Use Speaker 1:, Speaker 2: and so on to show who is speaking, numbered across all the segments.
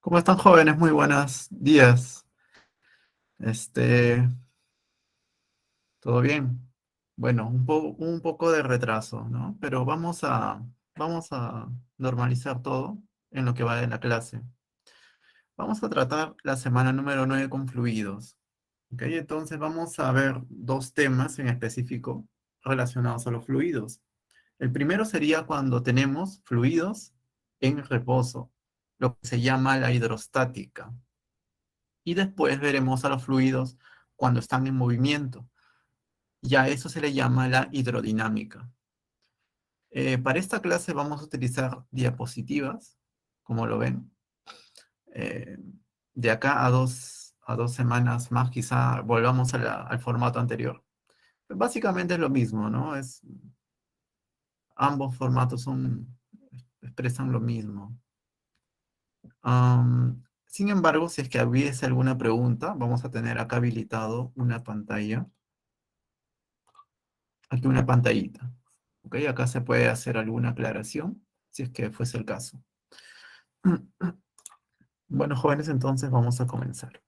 Speaker 1: ¿Cómo están, jóvenes? Muy buenos días. Este, ¿Todo bien? Bueno, un poco de retraso, ¿no? Pero vamos a normalizar todo en lo que va de la clase. Vamos a tratar la semana número 9 con fluidos. ¿Ok? Entonces vamos a ver dos temas en específico relacionados a los fluidos. El primero sería cuando tenemos fluidos en reposo, lo que se llama la hidrostática. Y después veremos a los fluidos cuando están en movimiento. Y a eso se le llama la hidrodinámica. Para esta clase vamos a utilizar diapositivas, como lo ven. Eh, de acá a dos semanas más, quizá volvamos al formato anterior. Básicamente es lo mismo, ¿no? Ambos formatos expresan lo mismo. Sin embargo, si es que hubiese alguna pregunta, vamos a tener acá habilitado una pantalla. Aquí una pantallita. ¿Ok? Acá se puede hacer alguna aclaración, si es que fuese el caso. Bueno, jóvenes, entonces vamos a comenzar.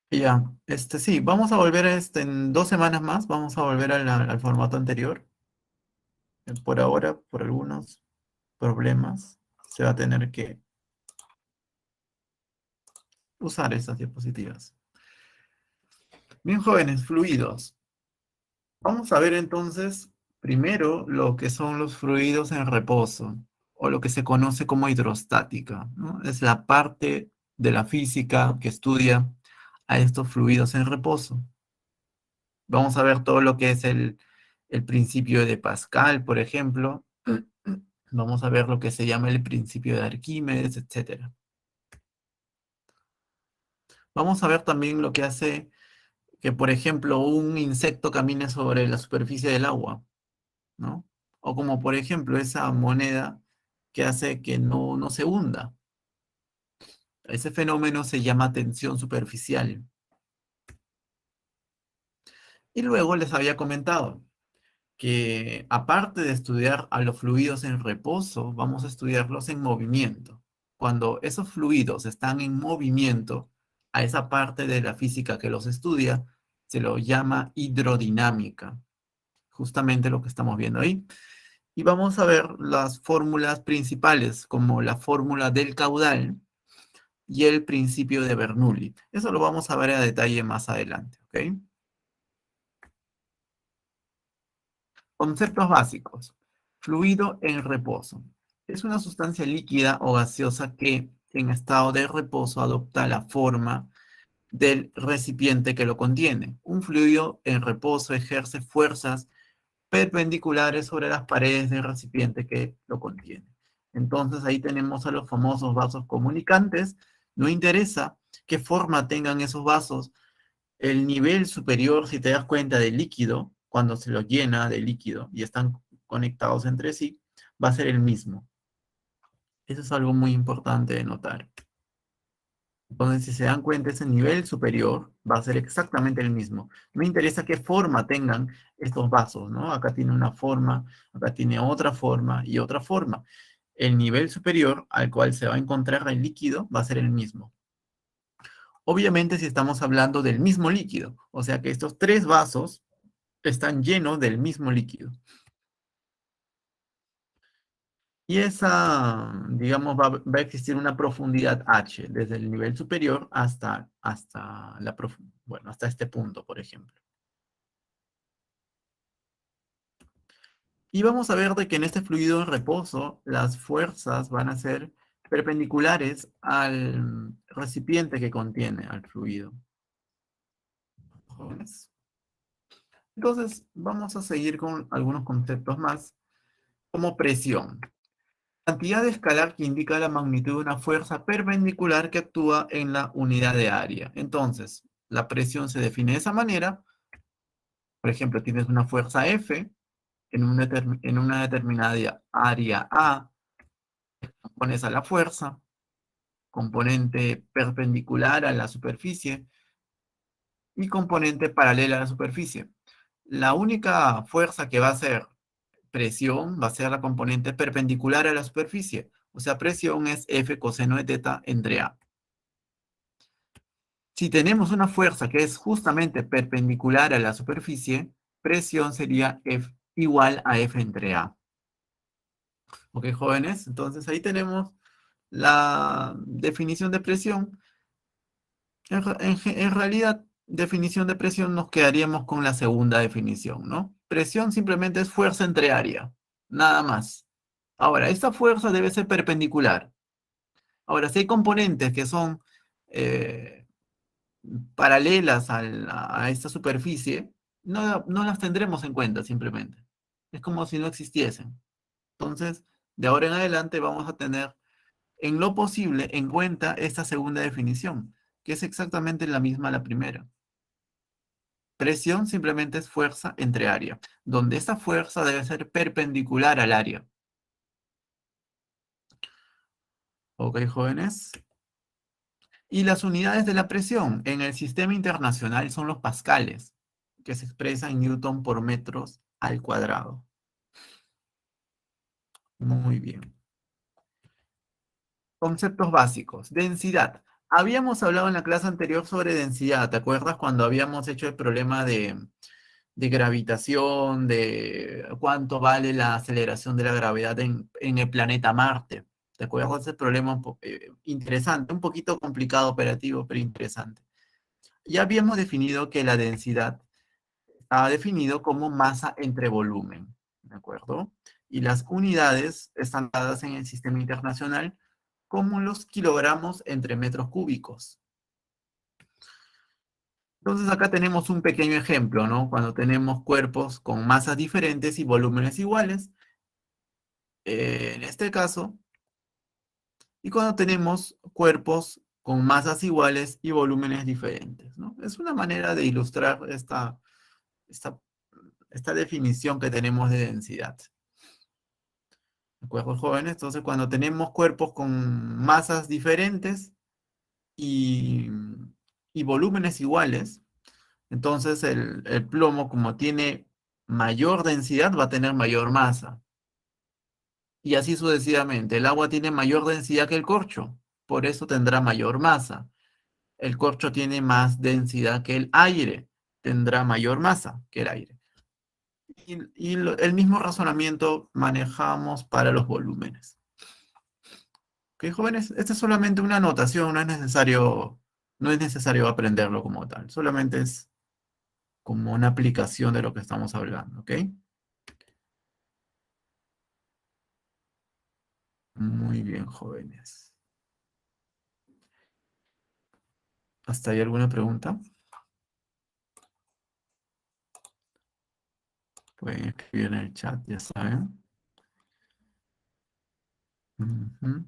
Speaker 1: Y ya, sí, vamos a volver en 2 semanas más, vamos a volver al formato anterior. Por ahora, por algunos problemas, se va a tener que usar estas diapositivas. Bien, jóvenes, fluidos. Vamos a ver entonces primero lo que son los fluidos en reposo, o lo que se conoce como hidrostática, ¿no? Es la parte de la física que estudia a estos fluidos en reposo. Vamos a ver todo lo que es el principio de Pascal, por ejemplo. Vamos a ver lo que se llama el principio de Arquímedes, etcétera. Vamos a ver también lo que hace que, por ejemplo, un insecto camine sobre la superficie del agua, ¿no? O como por ejemplo esa moneda que hace que no se hunda. Ese fenómeno se llama tensión superficial. Y luego les había comentado que aparte de estudiar a los fluidos en reposo, vamos a estudiarlos en movimiento. Cuando esos fluidos están en movimiento, a esa parte de la física que los estudia, se lo llama hidrodinámica, justamente lo que estamos viendo ahí. Y vamos a ver las fórmulas principales, como la fórmula del caudal y el principio de Bernoulli. Eso lo vamos a ver a detalle más adelante, ¿ok? Conceptos básicos. Fluido en reposo. Es una sustancia líquida o gaseosa que en estado de reposo adopta la forma del recipiente que lo contiene. Un fluido en reposo ejerce fuerzas perpendiculares sobre las paredes del recipiente que lo contiene. Entonces ahí tenemos a los famosos vasos comunicantes. No interesa qué forma tengan esos vasos, el nivel superior, si te das cuenta, del líquido, cuando se lo llena de líquido y están conectados entre sí, va a ser el mismo. Eso es algo muy importante de notar. Entonces, si se dan cuenta, ese nivel superior va a ser exactamente el mismo. No me interesa qué forma tengan estos vasos, ¿no? Acá tiene una forma, acá tiene otra forma y otra forma. El nivel superior al cual se va a encontrar el líquido va a ser el mismo. Obviamente, si estamos hablando del mismo líquido, o sea que estos tres vasos están llenos del mismo líquido. Y digamos, va a existir una profundidad H, desde el nivel superior bueno, hasta este punto, por ejemplo. Y vamos a ver de que en este fluido en reposo, las fuerzas van a ser perpendiculares al recipiente que contiene al fluido. Entonces, vamos a seguir con algunos conceptos más, como presión. Cantidad escalar que indica la magnitud de una fuerza perpendicular que actúa en la unidad de área. Entonces, la presión se define de esa manera. Por ejemplo, tienes una fuerza F en una determinada área A, pones a la fuerza, componente perpendicular a la superficie y componente paralela a la superficie. La única fuerza que va a ser presión va a ser la componente perpendicular a la superficie. O sea, presión es F coseno de teta entre A. Si tenemos una fuerza que es justamente perpendicular a la superficie, presión sería F igual a F entre A. ¿Ok, jóvenes? Entonces ahí tenemos la definición de presión. En realidad, definición de presión nos quedaríamos con la segunda definición, ¿no? Presión simplemente es fuerza entre área, nada más. Ahora, esta fuerza debe ser perpendicular. Ahora, si hay componentes que son eh, paralelas a esta superficie, no las tendremos en cuenta simplemente. Es como si no existiesen. Entonces, de ahora en adelante vamos a tener en lo posible en cuenta esta segunda definición, que es exactamente la misma a la primera. Presión simplemente es fuerza entre área, donde esta fuerza debe ser perpendicular al área. ¿Ok, jóvenes? Y las unidades de la presión en el sistema internacional son los pascales, que se expresan en newton por metros al cuadrado. Muy bien. Conceptos básicos. Densidad. Habíamos hablado en la clase anterior sobre densidad. ¿Te acuerdas cuando habíamos hecho el problema de gravitación, de cuánto vale la aceleración de la gravedad en el planeta Marte? ¿Te acuerdas de ese problema interesante? Un poquito complicado operativo, pero interesante. Ya habíamos definido que la densidad estaba definido como masa entre volumen, ¿de acuerdo? Y las unidades están dadas en el sistema internacional como los kilogramos entre metros cúbicos. Entonces acá tenemos un pequeño ejemplo, ¿no? Cuando tenemos cuerpos con masas diferentes y volúmenes iguales, en este caso, y cuando tenemos cuerpos con masas iguales y volúmenes diferentes, ¿no? Es una manera de ilustrar esta, esta definición que tenemos de densidad. ¿De acuerdo, jóvenes? Entonces, cuando tenemos cuerpos con masas diferentes y, y volúmenes iguales, entonces el plomo, como tiene mayor densidad, va a tener mayor masa. Y así sucesivamente. El agua tiene mayor densidad que el corcho, por eso tendrá mayor masa. El corcho tiene más densidad que el aire, tendrá mayor masa que el aire. El mismo razonamiento manejamos para los volúmenes. ¿Ok, jóvenes? Esta es solamente una anotación, no es necesario aprenderlo como tal, solamente es como una aplicación de lo que estamos hablando, ¿ok? Muy bien, jóvenes. ¿Hasta ahí alguna pregunta? Pueden escribir en el chat, ya saben. Ujú.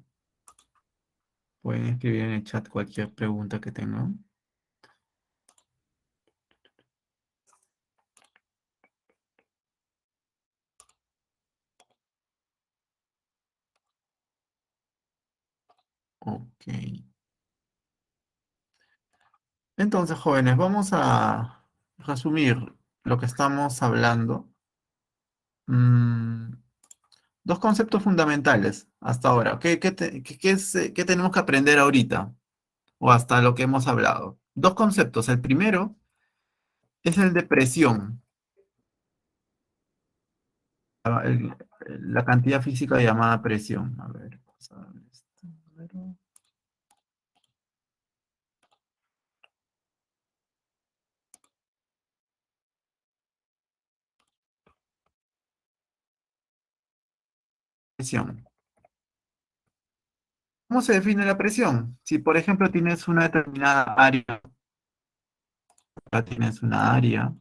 Speaker 1: Pueden escribir en el chat cualquier pregunta que tengan. Ok. Entonces, jóvenes, vamos a resumir lo que estamos hablando. Mm, dos conceptos fundamentales hasta ahora. ¿Qué tenemos que aprender ahorita? O hasta lo que hemos hablado. Dos conceptos. El primero es el de presión. La cantidad física llamada presión. A ver, vamos a ver esto. A ver. Presión. ¿Cómo se define la presión? Si, por ejemplo, tienes una determinada área, acá tienes una área,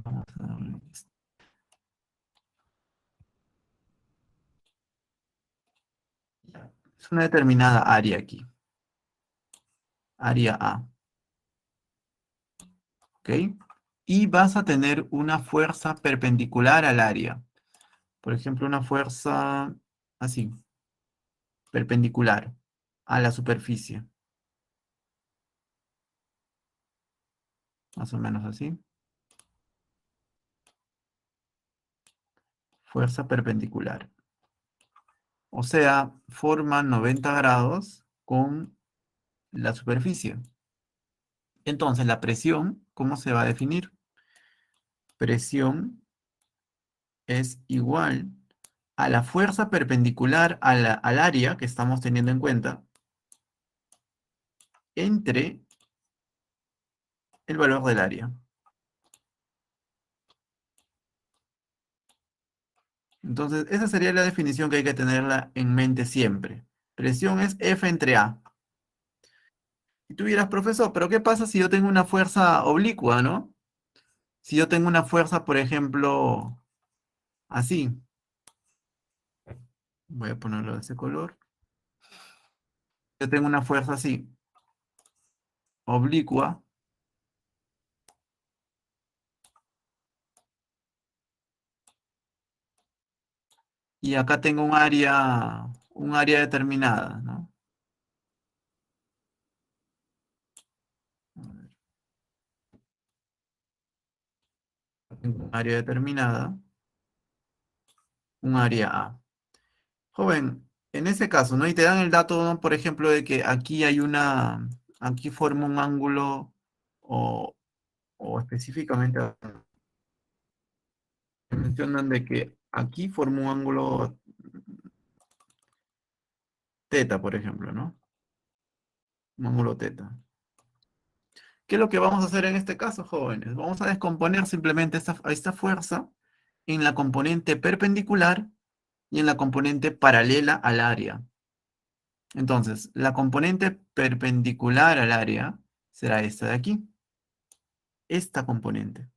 Speaker 1: vamos a ver esto. Es una determinada área aquí. Área A. ¿Ok? Y vas a tener una fuerza perpendicular al área. Por ejemplo, una fuerza así, perpendicular a la superficie. Más o menos así. Fuerza perpendicular. O sea, forma 90 grados con la superficie. Entonces, la presión, ¿cómo se va a definir? Presión es igual a la fuerza perpendicular al área que estamos teniendo en cuenta entre el valor del área. Entonces, esa sería la definición que hay que tenerla en mente siempre. Presión es F entre A. Y tú dirás, profesor, ¿pero qué pasa si yo tengo una fuerza oblicua, no? Si yo tengo una fuerza, por ejemplo, así. Voy a ponerlo de ese color. Yo tengo una fuerza así, oblicua, y acá tengo un área determinada, ¿no? A ver, tengo un área determinada, un área A. Joven, en ese caso, ¿no? Y te dan el dato, ¿no? Por ejemplo, de que aquí forma un ángulo, o, o específicamente mencionan de que aquí forma un ángulo teta, por ejemplo, ¿no? Un ángulo teta. ¿Qué es lo que vamos a hacer en este caso, jóvenes? Vamos a descomponer simplemente esta fuerza en la componente perpendicular y en la componente paralela al área. Entonces, la componente perpendicular al área será esta de aquí, esta componente.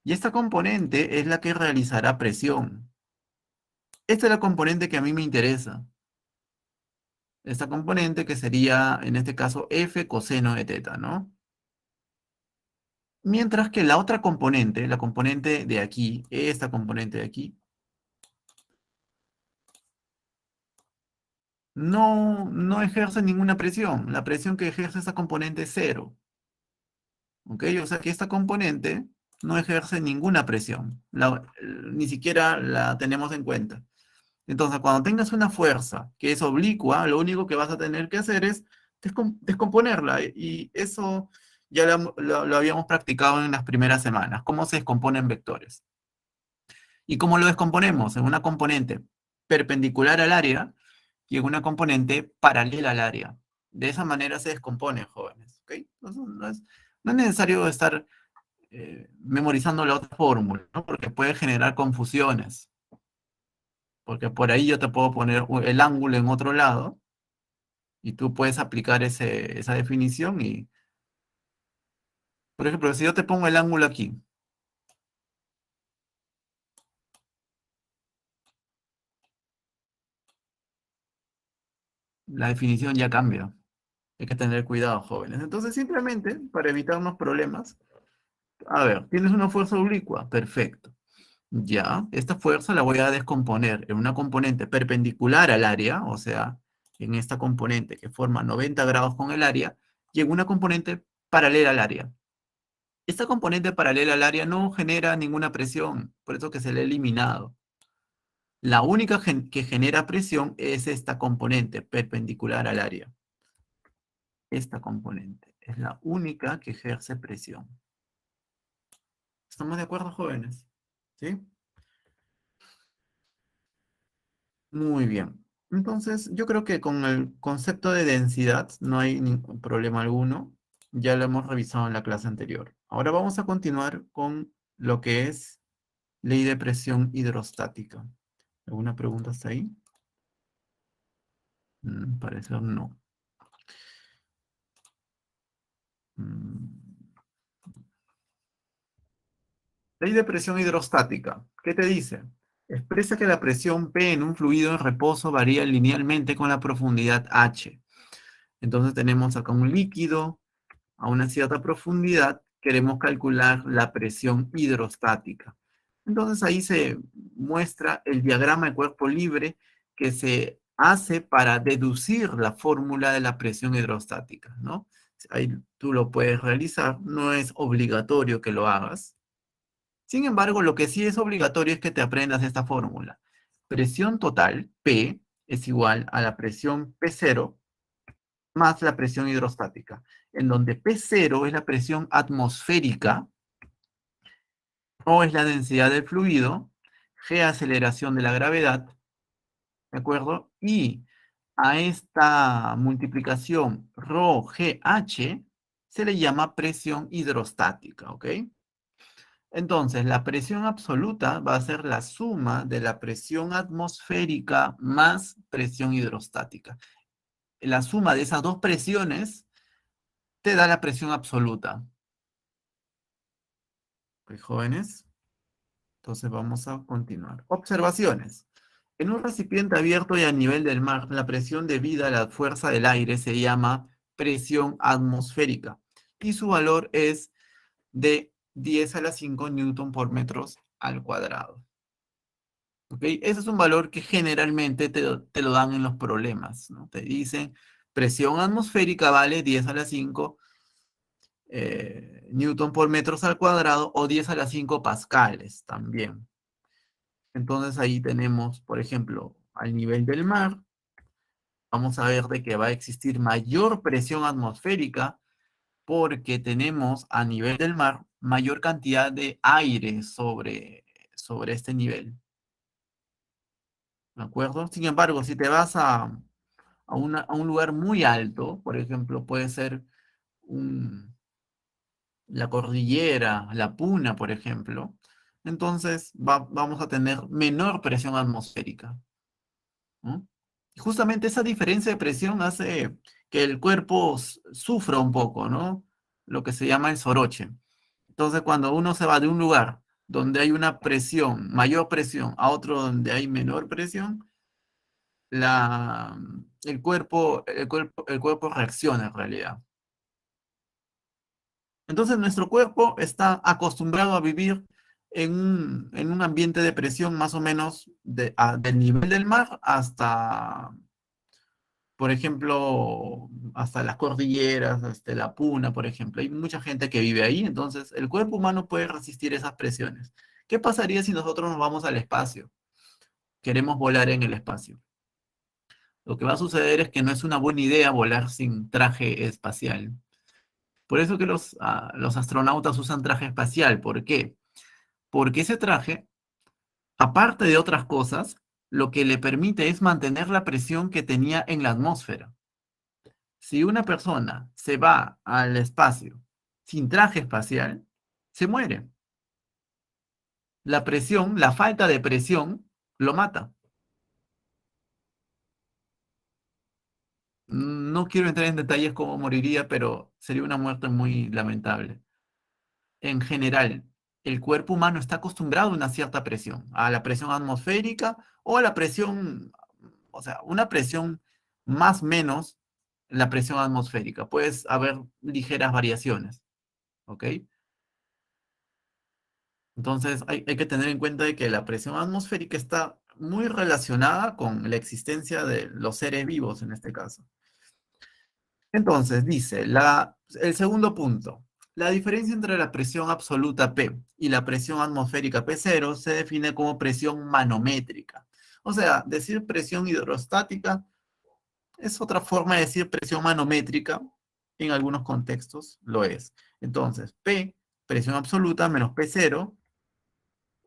Speaker 1: Y esta componente es la que realizará presión. Esta es la componente que a mí me interesa. Esta componente que sería, en este caso, F coseno de teta, ¿no? Mientras que la otra componente, la componente de aquí, esta componente de aquí, no ejerce ninguna presión. La presión que ejerce esta componente es cero. ¿Ok? O sea que esta componente no ejerce ninguna presión. Ni siquiera la tenemos en cuenta. Entonces, cuando tengas una fuerza que es oblicua, lo único que vas a tener que hacer es descomponerla. Y eso ya lo habíamos practicado en las primeras semanas. ¿Cómo se descomponen vectores? ¿Y cómo lo descomponemos? En una componente perpendicular al área y en una componente paralela al área. De esa manera se descompone, jóvenes. ¿Ok? No es necesario estar memorizando la otra fórmula, ¿no? Porque puede generar confusiones. Porque por ahí yo te puedo poner el ángulo en otro lado y tú puedes aplicar esa definición y, por ejemplo, si yo te pongo el ángulo aquí, la definición ya cambia. Hay que tener cuidado, jóvenes. Entonces, simplemente, para evitar unos problemas, a ver, tienes una fuerza oblicua, perfecto. Ya, esta fuerza la voy a descomponer en una componente perpendicular al área, o sea, en esta componente que forma 90 grados con el área, y en una componente paralela al área. Esta componente paralela al área no genera ninguna presión, por eso que se le ha eliminado. La única que genera presión es esta componente perpendicular al área. Esta componente es la única que ejerce presión. ¿Estamos de acuerdo, jóvenes? ¿Sí? Muy bien. Entonces, yo creo que con el concepto de densidad no hay ningún problema alguno. Ya lo hemos revisado en la clase anterior. Ahora vamos a continuar con lo que es ley de presión hidrostática. ¿Alguna pregunta hasta ahí? Parece no. Mm, Ley de presión hidrostática. ¿Qué te dice? Expresa que la presión P en un fluido en reposo varía linealmente con la profundidad H. Entonces tenemos acá un líquido a una cierta profundidad, queremos calcular la presión hidrostática. Entonces ahí se muestra el diagrama de cuerpo libre que se hace para deducir la fórmula de la presión hidrostática, ¿no? Ahí tú lo puedes realizar, no es obligatorio que lo hagas. Sin embargo, lo que sí es obligatorio es que te aprendas esta fórmula. Presión total, P, es igual a la presión P0 más la presión hidrostática, en donde P0 es la presión atmosférica, O es la densidad del fluido, G aceleración de la gravedad, ¿de acuerdo? Y a esta multiplicación ρGH se le llama presión hidrostática, ¿ok? Entonces, la presión absoluta va a ser la suma de la presión atmosférica más presión hidrostática. La suma de esas dos presiones te da la presión absoluta. ¿Ok, jóvenes? Entonces vamos a continuar. Observaciones. En un recipiente abierto y a nivel del mar, la presión debida a la fuerza del aire se llama presión atmosférica y su valor es de 10 a la 5 newton por metros al cuadrado. ¿Ok? Ese es un valor que generalmente te lo dan en los problemas, ¿no? Te dicen presión atmosférica vale 10 a la 5 newton por metros al cuadrado o 10 a la 5 pascales también. Entonces ahí tenemos, por ejemplo, al nivel del mar, vamos a ver de que va a existir mayor presión atmosférica porque tenemos a nivel del mar mayor cantidad de aire sobre este nivel. ¿De acuerdo? Sin embargo, si te vas a un lugar muy alto, por ejemplo, puede ser la cordillera, la Puna, por ejemplo, entonces vamos a tener menor presión atmosférica, ¿no? Y justamente esa diferencia de presión hace que el cuerpo sufra un poco, ¿no? Lo que se llama el soroche. Entonces, cuando uno se va de un lugar donde hay una presión, mayor presión, a otro donde hay menor presión, el cuerpo reacciona en realidad. Entonces, nuestro cuerpo está acostumbrado a vivir en un ambiente de presión más o menos del nivel del mar hasta, por ejemplo, hasta las cordilleras, hasta la Puna, por ejemplo. Hay mucha gente que vive ahí, entonces el cuerpo humano puede resistir esas presiones. ¿Qué pasaría si nosotros nos vamos al espacio? Queremos volar en el espacio. Lo que va a suceder es que no es una buena idea volar sin traje espacial. Por eso que los astronautas usan traje espacial. ¿Por qué? Porque ese traje, aparte de otras cosas, lo que le permite es mantener la presión que tenía en la atmósfera. Si una persona se va al espacio sin traje espacial, se muere. La presión, la falta de presión, lo mata. No quiero entrar en detalles cómo moriría, pero sería una muerte muy lamentable. En general, el cuerpo humano está acostumbrado a una cierta presión, a la presión atmosférica o a la presión, o sea, una presión más o menos la presión atmosférica. Puedes haber ligeras variaciones, ¿ok? Entonces hay que tener en cuenta de que la presión atmosférica está muy relacionada con la existencia de los seres vivos en este caso. Entonces, dice, el segundo punto, la diferencia entre la presión absoluta P y la presión atmosférica P0 se define como presión manométrica. O sea, decir presión hidrostática es otra forma de decir presión manométrica, en algunos contextos lo es. Entonces, P, presión absoluta, menos P0,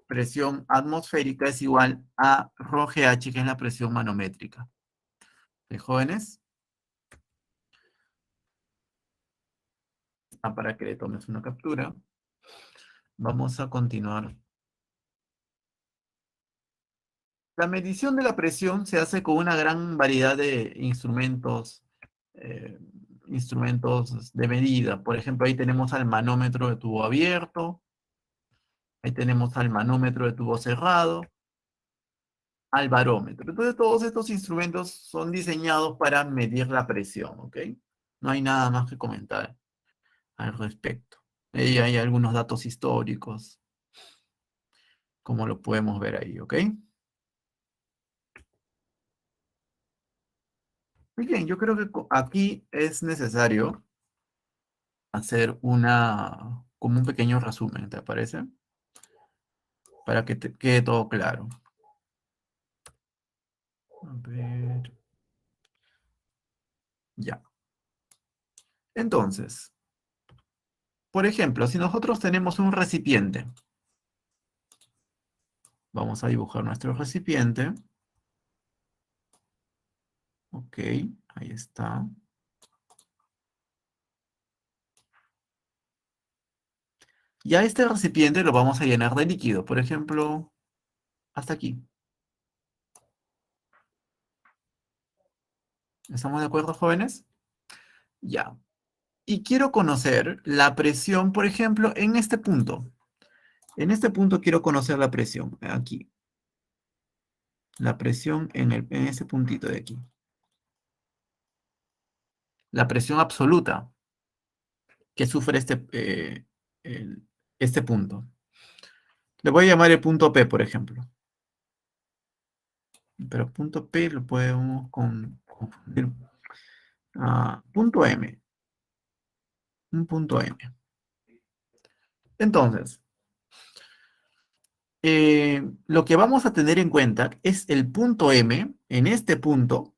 Speaker 1: presión atmosférica es igual a ρGH, que es la presión manométrica. Jóvenes, para que le tomes una captura. Vamos a continuar. La medición de la presión se hace con una gran variedad de eh, instrumentos de medida. Por ejemplo, ahí tenemos al manómetro de tubo abierto, ahí tenemos al manómetro de tubo cerrado, al barómetro. Entonces, todos estos instrumentos son diseñados para medir la presión, ¿ok? No hay nada más que comentar al respecto. Ahí hay algunos datos históricos, como lo podemos ver ahí, ¿ok? Muy bien, yo creo que aquí es necesario hacer como un pequeño resumen, ¿te parece? Para que te quede todo claro. A ver, ya. Entonces, por ejemplo, si nosotros tenemos un recipiente, vamos a dibujar nuestro recipiente. Ok, ahí está. Y a este recipiente lo vamos a llenar de líquido, por ejemplo, hasta aquí. ¿Estamos de acuerdo, jóvenes? Ya. Y quiero conocer la presión, por ejemplo, en este punto. En este punto quiero conocer la presión, aquí. La presión en ese puntito de aquí. La presión absoluta que sufre este punto. Le voy a llamar el punto P, por ejemplo. Pero punto P lo podemos confundir. Punto M. Un punto M. Entonces, lo que vamos a tener en cuenta es el punto M. En este punto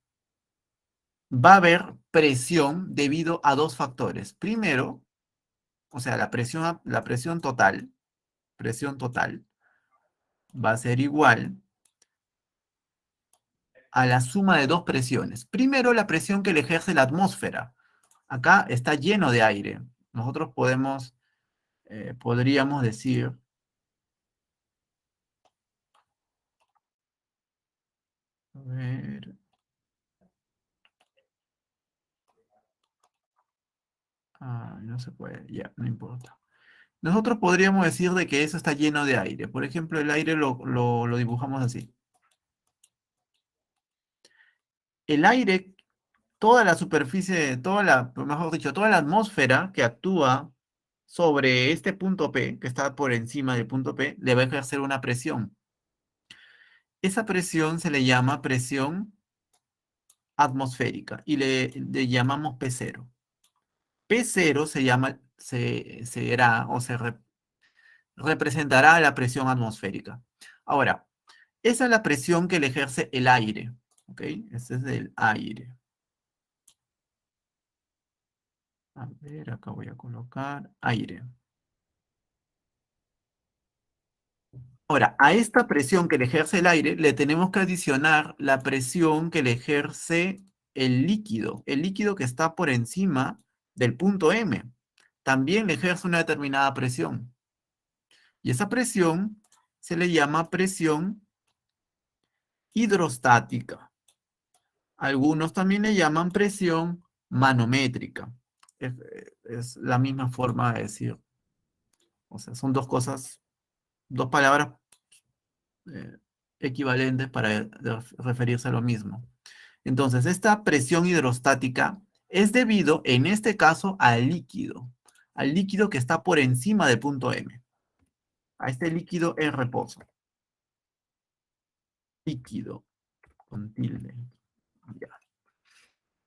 Speaker 1: va a haber presión debido a dos factores. Primero, o sea, presión total va a ser igual a la suma de dos presiones. Primero, la presión que le ejerce la atmósfera. Acá está lleno de aire. Nosotros podríamos decir, a ver, no se puede, ya, no importa. Nosotros podríamos decir de que eso está lleno de aire. Por ejemplo, el aire lo dibujamos así. El aire, toda la superficie, mejor dicho, toda la atmósfera que actúa sobre este punto P, que está por encima del punto P, le va a ejercer una presión. Esa presión se le llama presión atmosférica y le llamamos P0. P0 será o representará la presión atmosférica. Ahora, esa es la presión que le ejerce el aire. ¿Ok? Ese es el aire. A ver, acá voy a colocar aire. Ahora, a esta presión que le ejerce el aire, le tenemos que adicionar la presión que le ejerce el líquido que está por encima del punto M. También le ejerce una determinada presión. Y esa presión se le llama presión hidrostática. Algunos también le llaman presión manométrica. Es la misma forma de decir. O sea, son dos palabras eh, equivalentes para referirse a lo mismo. Entonces, esta presión hidrostática es debido, en este caso, al líquido que está por encima del punto M, a este líquido en reposo. Líquido, con tilde. Ya.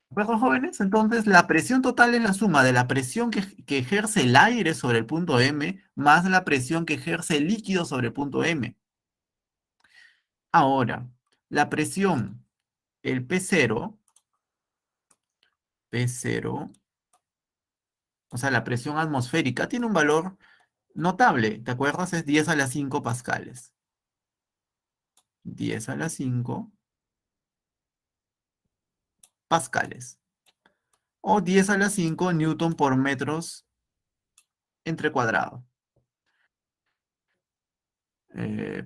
Speaker 1: Bueno, jóvenes, entonces la presión total es la suma de la presión que ejerce el aire sobre el punto M más la presión que ejerce el líquido sobre el punto M. Ahora, la presión, el P0, o sea, la presión atmosférica, tiene un valor notable. ¿Te acuerdas? Es 10 a la 5 pascales. 10 a la 5 pascales. O 10 a la 5 newton por metros entre cuadrados.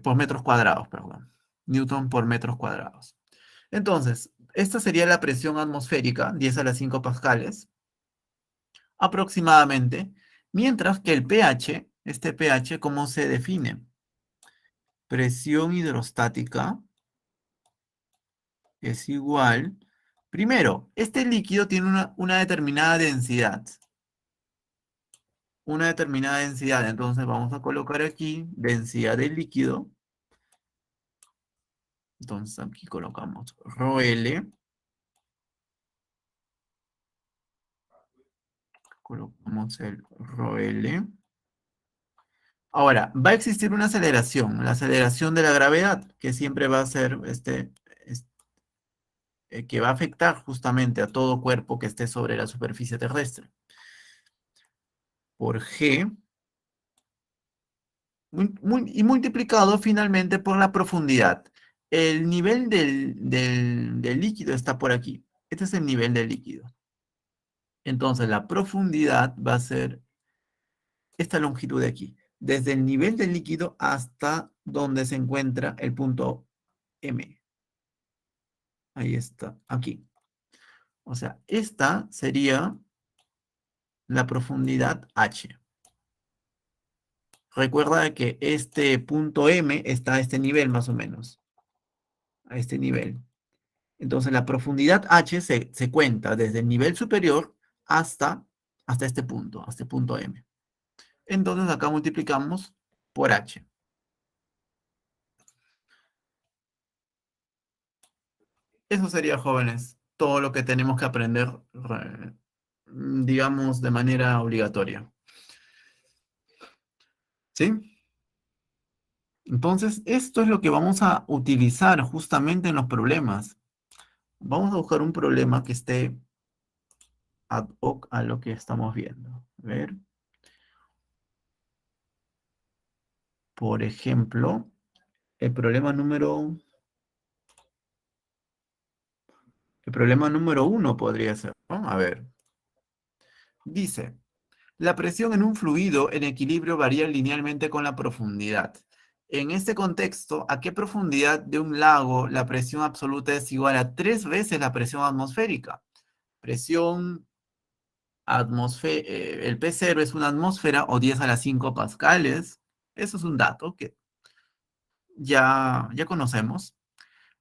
Speaker 1: Por metros cuadrados, perdón. Newton por metros cuadrados. Entonces, esta sería la presión atmosférica, 10 a la 5 pascales, aproximadamente, mientras que el pH, este pH, ¿cómo se define? Presión hidrostática es igual. Primero, este líquido tiene una determinada densidad. Una determinada densidad. Entonces vamos a colocar aquí densidad del líquido. Entonces aquí colocamos ρL. Colocamos el ρL. Ahora, va a existir una aceleración, la aceleración de la gravedad, que siempre va a ser que va a afectar justamente a todo cuerpo que esté sobre la superficie terrestre. Por G, y multiplicado finalmente por la profundidad. El nivel del líquido está por aquí. Este es el nivel del líquido. Entonces la profundidad va a ser esta longitud de aquí. Desde el nivel del líquido hasta donde se encuentra el punto M. Ahí está, aquí. O sea, esta sería la profundidad H. Recuerda que este punto M está a este nivel más o menos. A este nivel. Entonces la profundidad H se cuenta desde el nivel superior hasta este punto M. Entonces acá multiplicamos por H. Eso sería, jóvenes, todo lo que tenemos que aprender, digamos, de manera obligatoria. ¿Sí? Entonces, esto es lo que vamos a utilizar justamente en los problemas. Vamos a buscar un problema que esté ad hoc a lo que estamos viendo. A ver. Por ejemplo, el problema número... El problema número 1 podría ser, ¿no? A ver. Dice, la presión en un fluido en equilibrio varía linealmente con la profundidad. En este contexto, ¿a qué profundidad de un lago la presión absoluta es igual a 3 veces la presión atmosférica? Presión atmosférica, el P0 es una atmósfera o 10 a la 5 pascales. Eso es un dato que ya conocemos.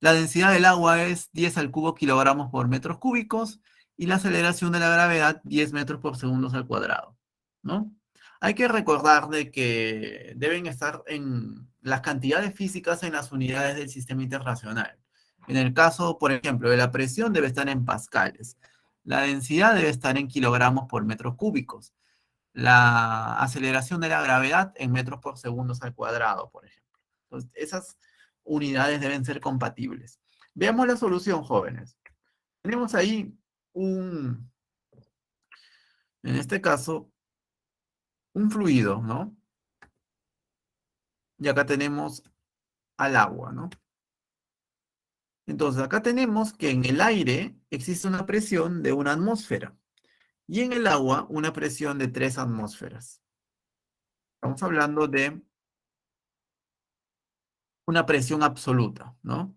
Speaker 1: La densidad del agua es 10 al cubo kilogramos por metros cúbicos y la aceleración de la gravedad 10 metros por segundos al cuadrado, ¿no? Hay que recordar de que deben estar en las cantidades físicas en las unidades del sistema internacional. En el caso, por ejemplo, de la presión debe estar en pascales. La densidad debe estar en kilogramos por metros cúbicos. La aceleración de la gravedad en metros por segundos al cuadrado, por ejemplo. Entonces, esas unidades deben ser compatibles. Veamos la solución, jóvenes. Tenemos ahí en este caso, un fluido, ¿no? Y acá tenemos al agua, ¿no? Entonces, acá tenemos que en el aire existe una presión de 1 atmósfera y en el agua una presión de 3 atmósferas. Estamos hablando de una presión absoluta, ¿no?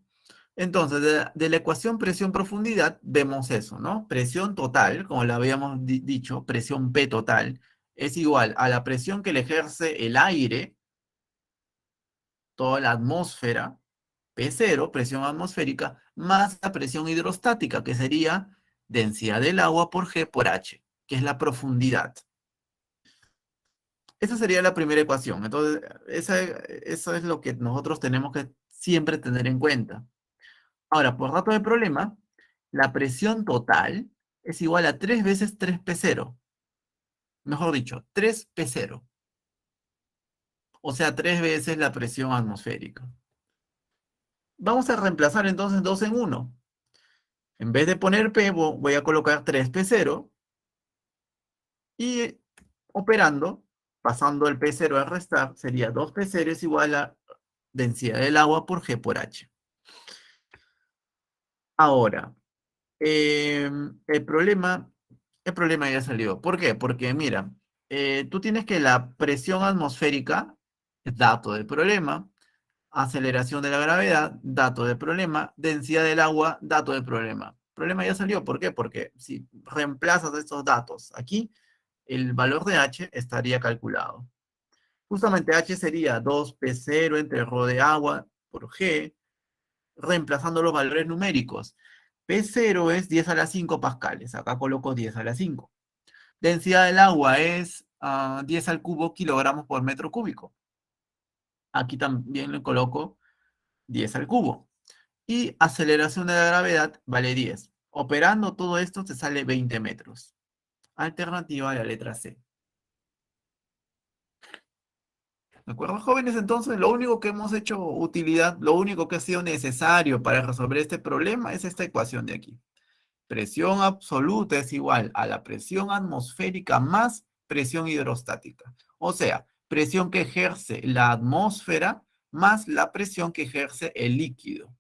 Speaker 1: Entonces, de la ecuación presión-profundidad, vemos eso, ¿no? Presión total, como le habíamos dicho, presión P total, es igual a la presión que le ejerce el aire, toda la atmósfera, P0, presión atmosférica, más la presión hidrostática, que sería densidad del agua por G por H, que es la profundidad. Esa sería la primera ecuación. Entonces, eso es lo que nosotros tenemos que siempre tener en cuenta. Ahora, por dato de problema, la presión total es igual a 3 veces 3P0. Mejor dicho, 3P0. O sea, 3 veces la presión atmosférica. Vamos a reemplazar entonces 2 en 1. En vez de poner P, voy a colocar 3P0 y operando, pasando el P0 a restar, sería 2P0 es igual a densidad del agua por G por H. Ahora, el problema ya salió. ¿Por qué? Porque mira, tú tienes que la presión atmosférica es dato del problema, aceleración de la gravedad, dato del problema, densidad del agua, dato del problema. El problema ya salió. ¿Por qué? Porque si reemplazas estos datos aquí, el valor de H estaría calculado. Justamente H sería 2P0 entre ρ de agua por G, reemplazando los valores numéricos. P0 es 10 a la 5 pascales. Acá coloco 10 a la 5. Densidad del agua es 10 al cubo kilogramos por metro cúbico. Aquí también le coloco 10 al cubo. Y aceleración de la gravedad vale 10. Operando todo esto te sale 20 metros. Alternativa a la letra C. ¿De acuerdo, jóvenes? Entonces, lo único que hemos hecho utilidad, lo único que ha sido necesario para resolver este problema es esta ecuación de aquí. Presión absoluta es igual a la presión atmosférica más presión hidrostática. O sea, presión que ejerce la atmósfera más la presión que ejerce el líquido.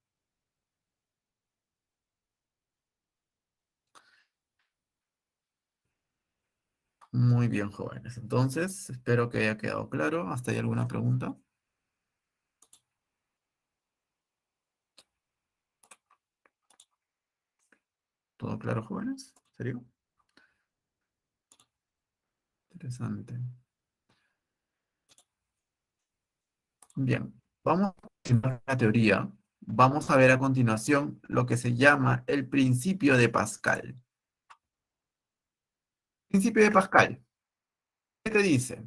Speaker 1: Muy bien, jóvenes. Entonces, espero que haya quedado claro. ¿Hasta ahí alguna pregunta? ¿Todo claro, jóvenes? ¿En serio? Interesante. Bien, vamos a continuar la teoría. Vamos a ver a continuación lo que se llama el principio de Pascal. Principio de Pascal. ¿Qué te dice?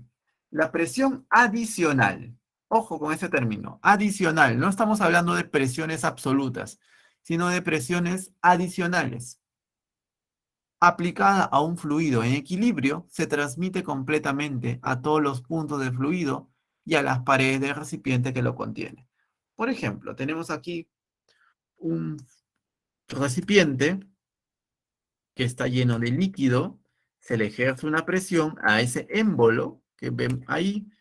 Speaker 1: La presión adicional. Ojo con ese término. Adicional. No estamos hablando de presiones absolutas, sino de presiones adicionales. Aplicada a un fluido en equilibrio, se transmite completamente a todos los puntos del fluido y a las paredes del recipiente que lo contiene. Por ejemplo, tenemos aquí un recipiente que está lleno de líquido, se le ejerce una presión a ese émbolo que ven ahí,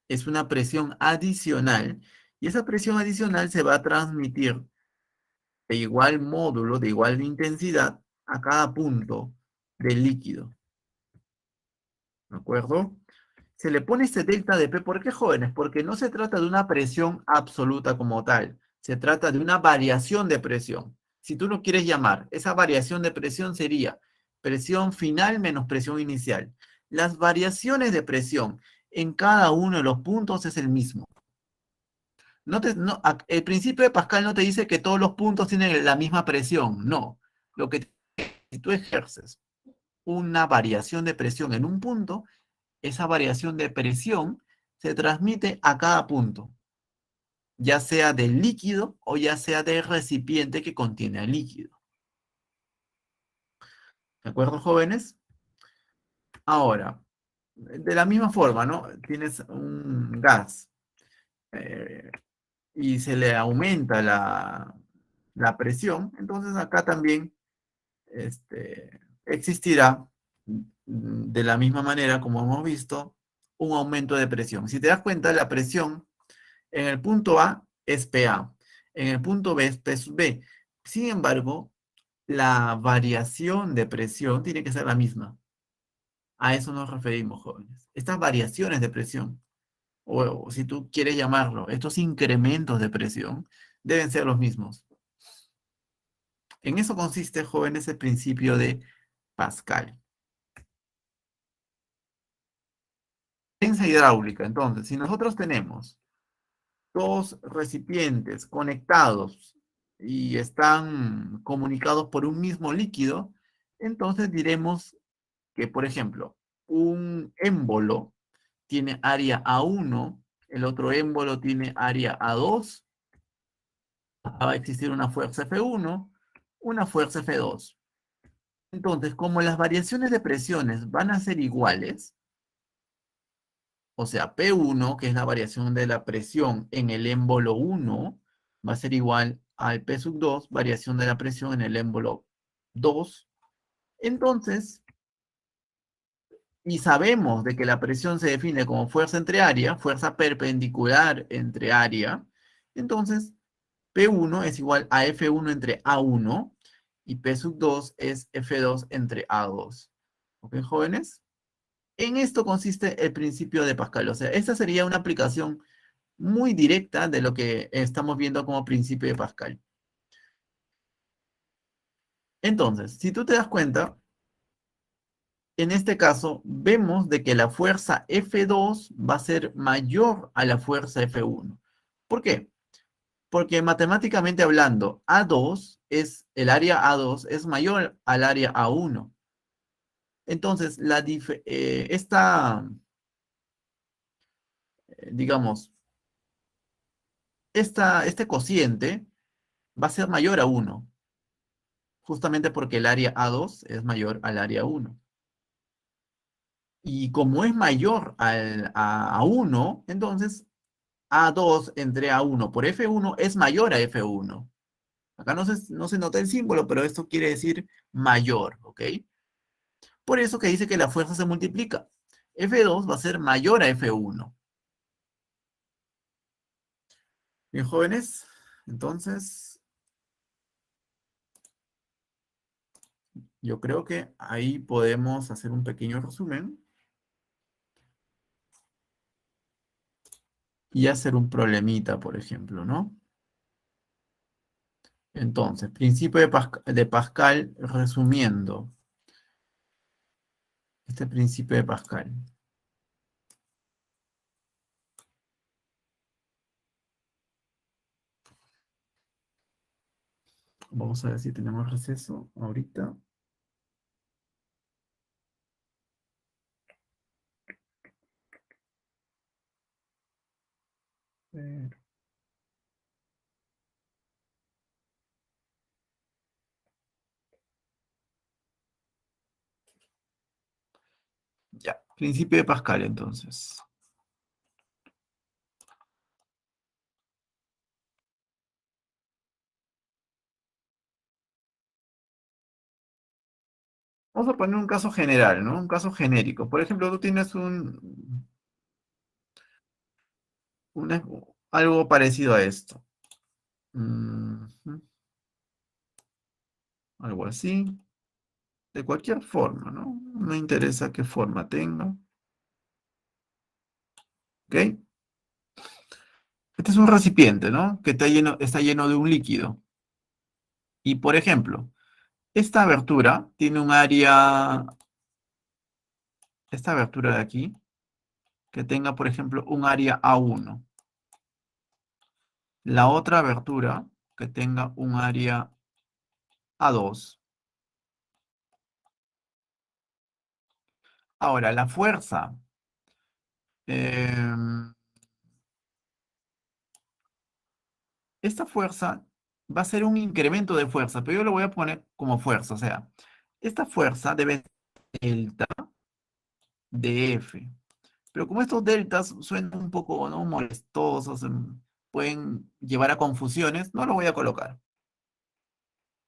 Speaker 1: es una presión adicional, y esa presión adicional se va a transmitir de igual módulo, de igual intensidad, a cada punto del líquido. ¿De acuerdo? Se le pone este delta de P, ¿por qué, jóvenes? Porque no se trata de una presión absoluta como tal, se trata de una variación de presión. Si tú lo quieres llamar, esa variación de presión sería presión final menos presión inicial. Las variaciones de presión en cada uno de los puntos es el mismo. El principio de Pascal no te dice que todos los puntos tienen la misma presión, no. Si tú ejerces una variación de presión en un punto, esa variación de presión se transmite a cada punto, ya sea del líquido o ya sea del recipiente que contiene el líquido. ¿De acuerdo, jóvenes? Ahora, de la misma forma, ¿no? Tienes un gas eh, y se le aumenta la presión, entonces acá también existirá de la misma manera, como hemos visto, un aumento de presión. Si te das cuenta, la presión en el punto A es PA, en el punto B es P sub B. Sin embargo, la variación de presión tiene que ser la misma. A eso nos referimos, jóvenes. Estas variaciones de presión, o si tú quieres llamarlo, estos incrementos de presión, deben ser los mismos. En eso consiste, jóvenes, el principio de Pascal. Potencia hidráulica. Entonces, si nosotros tenemos dos recipientes conectados y están comunicados por un mismo líquido, entonces diremos que, por ejemplo, un émbolo tiene área A1, el otro émbolo tiene área A2, va a existir una fuerza F1, una fuerza F2. Entonces, como las variaciones de presiones van a ser iguales, o sea, P1, que es la variación de la presión en el émbolo 1, va a ser igual al P sub 2, variación de la presión en el émbolo 2. Entonces, y sabemos de que la presión se define como fuerza entre área, fuerza perpendicular entre área, entonces P1 es igual a F1 entre A1 y P sub 2 es F2 entre A2. ¿Ok, jóvenes? En esto consiste el principio de Pascal. O sea, esta sería una aplicación muy directa de lo que estamos viendo como principio de Pascal. Entonces, si tú te das cuenta, en este caso vemos de que la fuerza F2 va a ser mayor a la fuerza F1. ¿Por qué? Porque matemáticamente hablando, el área A2 es mayor al área A1. Entonces, digamos, este cociente va a ser mayor a 1, justamente porque el área A2 es mayor al área 1. Y como es mayor a 1, entonces A2 entre A1 por F1 es mayor a F1. Acá no se nota el símbolo, pero esto quiere decir mayor, ¿ok? Por eso que dice que la fuerza se multiplica. F2 va a ser mayor a F1. Bien, jóvenes, entonces yo creo que ahí podemos hacer un pequeño resumen y hacer un problemita, por ejemplo, ¿no? Entonces, principio de Pascal, resumiendo este principio de Pascal. Vamos a ver si tenemos receso ahorita. Ya, principio de Pascal, entonces. Vamos a poner un caso general, ¿no? Un caso genérico. Por ejemplo, tú tienes algo parecido a esto. Algo así. De cualquier forma, ¿no? No interesa qué forma tenga. ¿Ok? Este es un recipiente, ¿no? Que está lleno de un líquido. Y, por ejemplo, esta abertura tiene esta abertura de aquí, que tenga, por ejemplo, un área A1. La otra abertura, que tenga un área A2. Ahora, la fuerza. em, esta fuerza va a ser un incremento de fuerza, pero yo lo voy a poner como fuerza. O sea, esta fuerza debe ser delta de F. Pero como estos deltas suenan un poco, ¿no?, molestosos, pueden llevar a confusiones, no lo voy a colocar.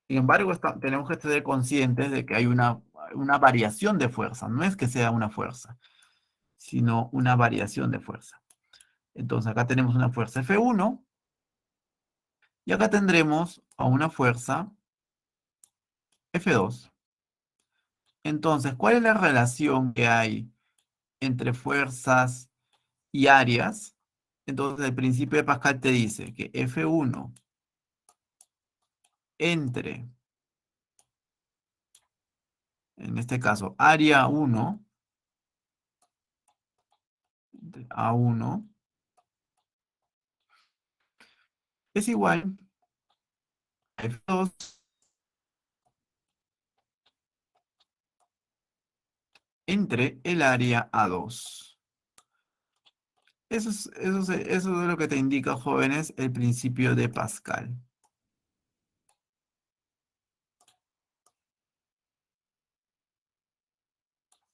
Speaker 1: Sin embargo, tenemos que estar conscientes de que hay una variación de fuerza. No es que sea una fuerza, sino una variación de fuerza. Entonces acá tenemos una fuerza F1 y acá tendremos a una fuerza F2. Entonces, ¿cuál es la relación que hay entre fuerzas y áreas? Entonces, el principio de Pascal te dice que F1 entre, en este caso, área 1, A1, es igual a F2 entre el área A2. Eso es lo que te indica, jóvenes, el principio de Pascal.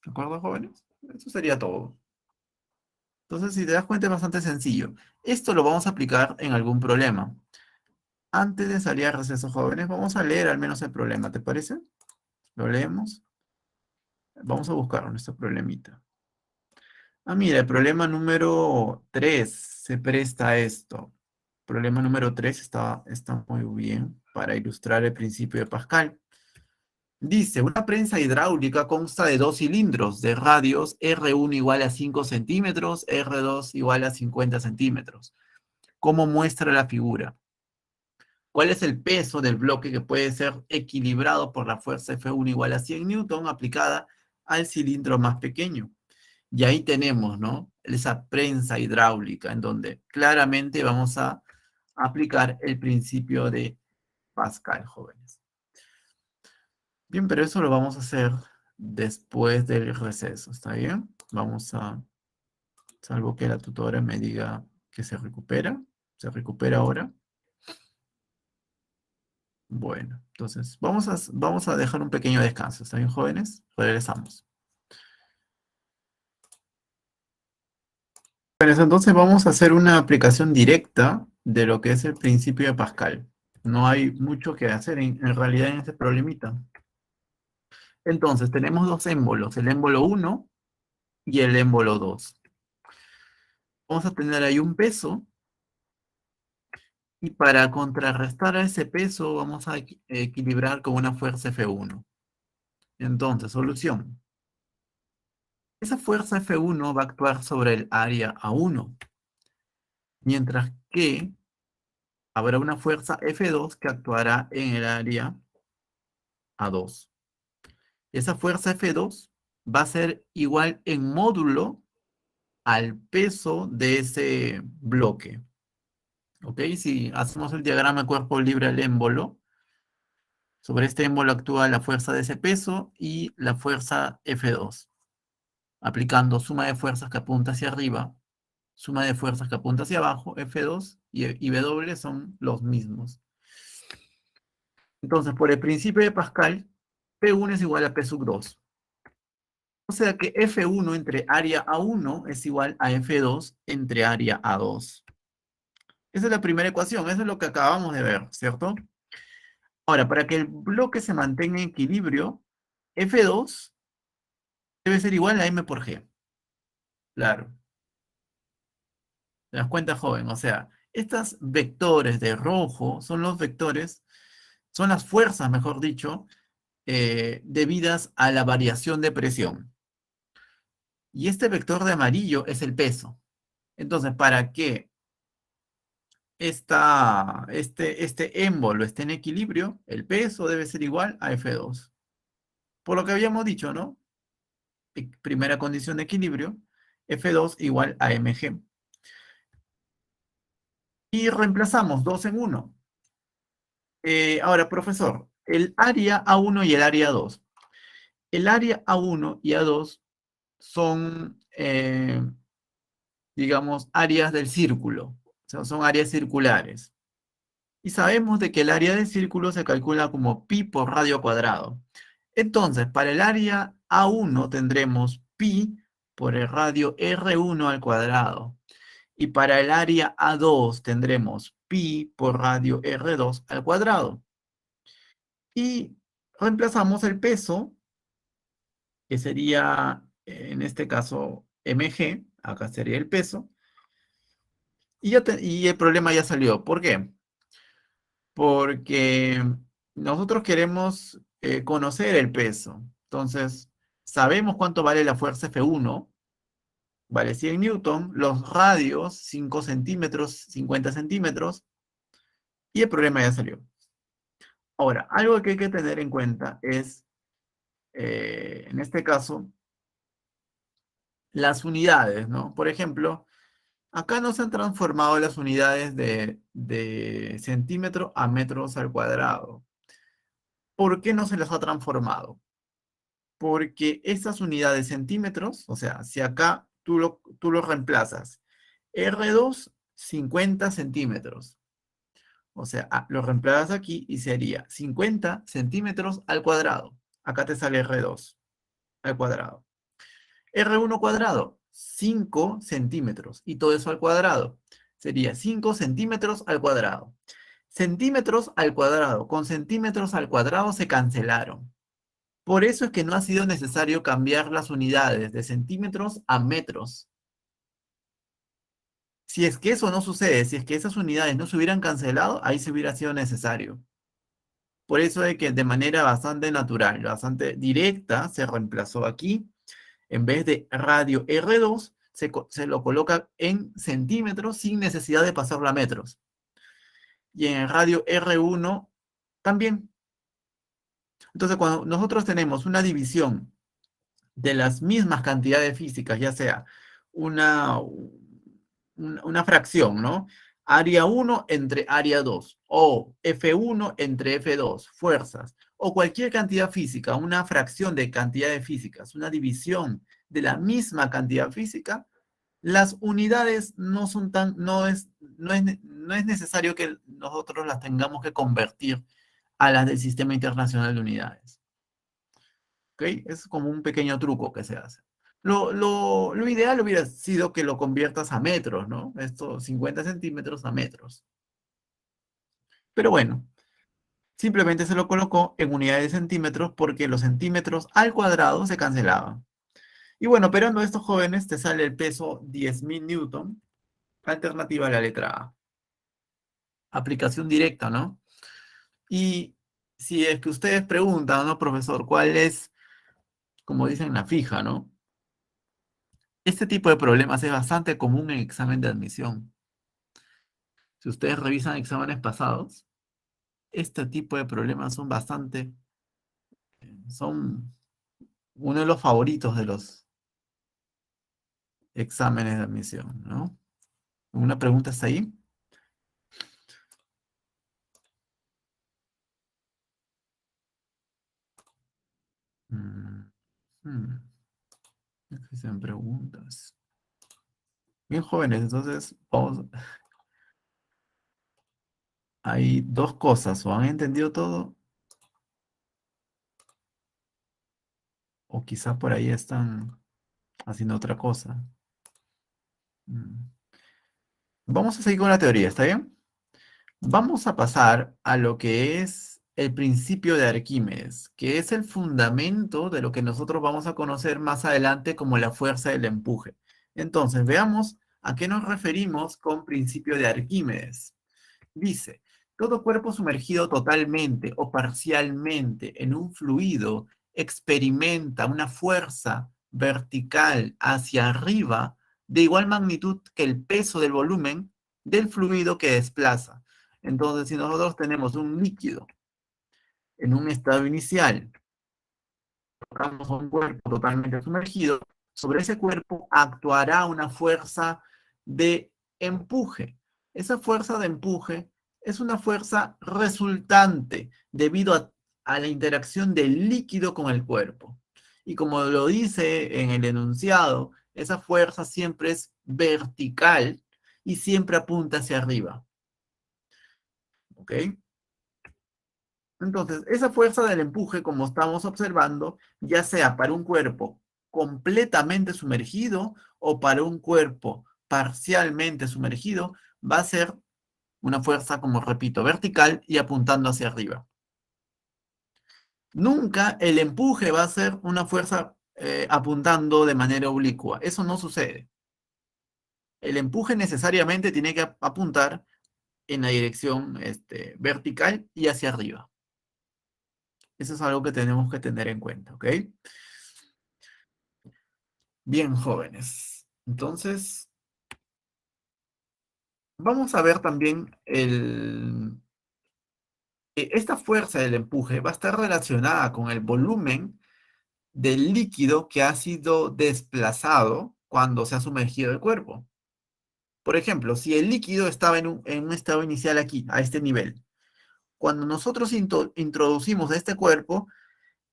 Speaker 1: ¿De acuerdo, jóvenes? Eso sería todo. Entonces, si te das cuenta, es bastante sencillo. Esto lo vamos a aplicar en algún problema. Antes de salir a receso, jóvenes, vamos a leer al menos el problema, ¿te parece? Lo leemos. Vamos a buscar nuestro problemita. Ah, mira, el problema número 3 se presta a esto. Problema número 3 está muy bien para ilustrar el principio de Pascal. Dice, una prensa hidráulica consta de dos cilindros de radios R1 igual a 5 centímetros, R2 igual a 50 centímetros. ¿Cómo muestra la figura? ¿Cuál es el peso del bloque que puede ser equilibrado por la fuerza F1 igual a 100 newton aplicada al cilindro más pequeño? Y ahí tenemos, ¿no?, esa prensa hidráulica en donde claramente vamos a aplicar el principio de Pascal, jóvenes. Bien, pero eso lo vamos a hacer después del receso, ¿está bien? Vamos a, salvo que la tutora me diga que se recupera ahora. Bueno, entonces vamos a dejar un pequeño descanso, ¿está bien, jóvenes? Regresamos. Bueno, entonces vamos a hacer una aplicación directa de lo que es el principio de Pascal. No hay mucho que hacer en realidad en este problemita. Entonces, tenemos dos émbolos, el émbolo 1 y el émbolo 2. Vamos a tener ahí un peso, y para contrarrestar a ese peso vamos a equilibrar con una fuerza F1. Entonces, solución. Esa fuerza F1 va a actuar sobre el área A1, mientras que habrá una fuerza F2 que actuará en el área A2. Esa fuerza F2 va a ser igual en módulo al peso de ese bloque. ¿Ok? Si hacemos el diagrama cuerpo libre al émbolo, sobre este émbolo actúa la fuerza de ese peso y la fuerza F2, aplicando suma de fuerzas que apunta hacia arriba, suma de fuerzas que apunta hacia abajo, F2 y W son los mismos. Entonces, por el principio de Pascal, P1 es igual a P sub 2. O sea que F1 entre área A1 es igual a F2 entre área A2. Esa es la primera ecuación, eso es lo que acabamos de ver, ¿cierto? Ahora, para que el bloque se mantenga en equilibrio, F2 debe ser igual a M por G. Claro. ¿Te das cuenta, joven? O sea, estos vectores de rojo son los vectores, son las fuerzas, mejor dicho, debidas a la variación de presión. Y este vector de amarillo es el peso. Entonces, para que este émbolo esté en equilibrio, el peso debe ser igual a F2. Por lo que habíamos dicho, ¿no? Primera condición de equilibrio, F2 igual a mg. Y reemplazamos 2 en 1. Ahora, profesor, el área A1 y el área A2. El área A1 y A2 son, digamos, áreas del círculo. O sea, son áreas circulares. Y sabemos de que el área del círculo se calcula como pi por radio cuadrado. Entonces, para el área A1 tendremos pi por el radio R1 al cuadrado. Y para el área A2 tendremos pi por radio R2 al cuadrado. Y reemplazamos el peso, que sería, en este caso, mg, acá sería el peso, y el problema ya salió. ¿Por qué? Porque nosotros queremos conocer el peso. Entonces, sabemos cuánto vale la fuerza F1, vale 100 newton, los radios 5 centímetros, 50 centímetros, y el problema ya salió. Ahora, algo que hay que tener en cuenta es, en este caso, las unidades, ¿no? Por ejemplo, acá no se han transformado las unidades de centímetro a metros al cuadrado. ¿Por qué no se las ha transformado? Porque estas unidades centímetros, o sea, si acá tú lo reemplazas, R2, 50 centímetros. O sea, lo reemplazas aquí y sería 50 centímetros al cuadrado. Acá te sale R2 al cuadrado. R1 cuadrado, 5 centímetros. Y todo eso al cuadrado. Sería 5 centímetros al cuadrado. Centímetros al cuadrado con centímetros al cuadrado se cancelaron. Por eso es que no ha sido necesario cambiar las unidades de centímetros a metros. Si es que eso no sucede, si es que esas unidades no se hubieran cancelado, ahí se hubiera sido necesario. Por eso es que de manera bastante natural, bastante directa, se reemplazó aquí. En vez de radio R2, se lo coloca en centímetros sin necesidad de pasarlo a metros. Y en el radio R1 también. Entonces, cuando nosotros tenemos una división de las mismas cantidades físicas, ya sea una fracción, ¿no? área 1 entre área 2, o F1 entre F2, fuerzas, o cualquier cantidad física, una fracción de cantidades físicas, una división de la misma cantidad física, las unidades no son tan, no es necesario que nosotros las tengamos que convertir a las del Sistema Internacional de Unidades. ¿Ok? Es como un pequeño truco que se hace. Lo ideal hubiera sido que lo conviertas a metros, ¿no? Estos 50 centímetros a metros. Pero bueno, simplemente se lo colocó en unidades de centímetros porque los centímetros al cuadrado se cancelaban. Y bueno, operando a estos jóvenes te sale el peso 10.000 newton, alternativa a la letra A. Aplicación directa, ¿no? Y si es que ustedes preguntan, ¿no, profesor? ¿Cuál es, como dicen, la fija, ¿no? Este tipo de problemas es bastante común en examen de admisión. Si ustedes revisan exámenes pasados, este tipo de problemas son bastante, son uno de los favoritos de los exámenes de admisión, ¿no? ¿Una pregunta está ahí? Mm, hmm, Existen preguntas. Bien jóvenes, entonces vamos, hay dos cosas, o han entendido todo, o quizá por ahí están haciendo otra cosa. Mm. Vamos a seguir con la teoría, ¿está bien? Vamos a pasar a lo que es el principio de Arquímedes, que es el fundamento de lo que nosotros vamos a conocer más adelante como la fuerza del empuje. Entonces, veamos a qué nos referimos con principio de Arquímedes. Dice, todo cuerpo sumergido totalmente o parcialmente en un fluido experimenta una fuerza vertical hacia arriba de igual magnitud que el peso del volumen del fluido que desplaza. Entonces, si nosotros tenemos un líquido en un estado inicial, tocamos un cuerpo totalmente sumergido, sobre ese cuerpo actuará una fuerza de empuje. Esa fuerza de empuje es una fuerza resultante debido a la interacción del líquido con el cuerpo. Y como lo dice en el enunciado, esa fuerza siempre es vertical y siempre apunta hacia arriba. ¿Ok? Entonces, esa fuerza del empuje, como estamos observando, ya sea para un cuerpo completamente sumergido o para un cuerpo parcialmente sumergido, va a ser una fuerza, como repito, vertical y apuntando hacia arriba. Nunca el empuje va a ser una fuerza apuntando de manera oblicua. Eso no sucede. El empuje necesariamente tiene que apuntar en la dirección vertical y hacia arriba. Eso es algo que tenemos que tener en cuenta, ¿ok? Bien, jóvenes. Entonces, vamos a ver también esta fuerza del empuje va a estar relacionada con el volumen del líquido que ha sido desplazado cuando se ha sumergido el cuerpo. Por ejemplo, si el líquido estaba en un estado inicial aquí, a este nivel, cuando nosotros introducimos a este cuerpo,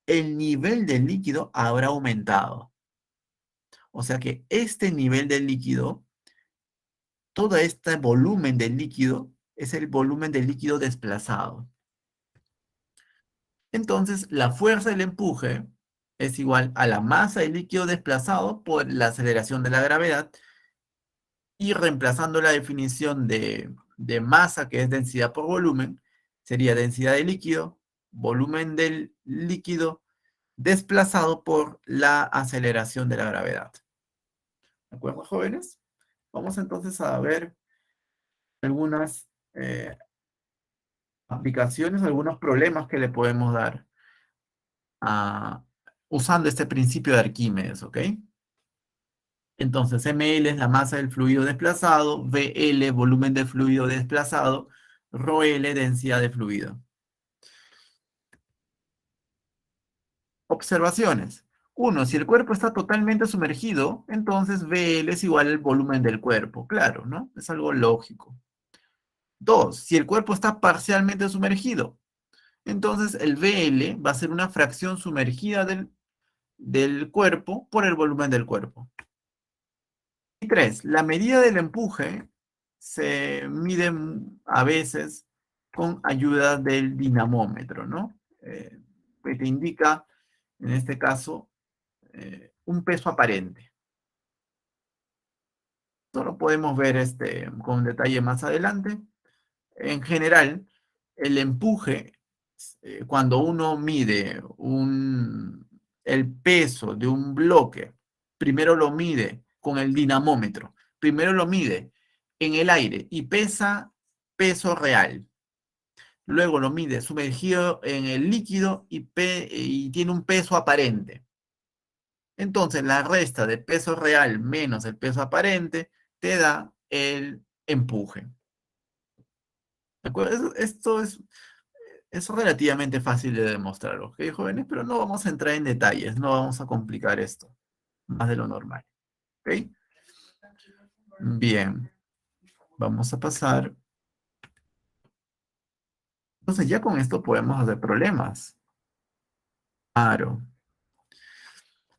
Speaker 1: el nivel del líquido habrá aumentado. O sea que este nivel del líquido, todo este volumen del líquido, es el volumen del líquido desplazado. Entonces, la fuerza del empuje es igual a la masa del líquido desplazado por la aceleración de la gravedad, y reemplazando la definición de masa, que es densidad por volumen, sería densidad de líquido, volumen del líquido desplazado por la aceleración de la gravedad. ¿De acuerdo, jóvenes? Vamos entonces a ver algunas aplicaciones, algunos problemas que le podemos dar a, usando este principio de Arquímedes, ¿ok? Entonces, ml es la masa del fluido desplazado, VL, volumen del fluido desplazado, ρl, densidad de fluido. Observaciones. Uno, si el cuerpo está totalmente sumergido, entonces VL es igual al volumen del cuerpo. Claro, ¿no? Es algo lógico. 2, si el cuerpo está parcialmente sumergido. Entonces el VL va a ser una fracción sumergida del cuerpo por el volumen del cuerpo. Y 3, la medida del empuje se mide a veces con ayuda del dinamómetro, ¿no? Que te indica, en este caso, un peso aparente. Esto lo podemos ver con detalle más adelante. En general, el empuje, cuando uno mide el peso de un bloque, primero lo mide con el dinamómetro, primero lo mide en el aire y pesa peso real. Luego lo mide sumergido en el líquido y tiene un peso aparente. Entonces, la resta de peso real menos el peso aparente te da el empuje. ¿De acuerdo? Esto es relativamente fácil de demostrar, ¿ok, jóvenes? Pero no vamos a entrar en detalles, no vamos a complicar esto más de lo normal, ¿ok? Bien, vamos a pasar. Entonces ya con esto podemos hacer problemas. Claro.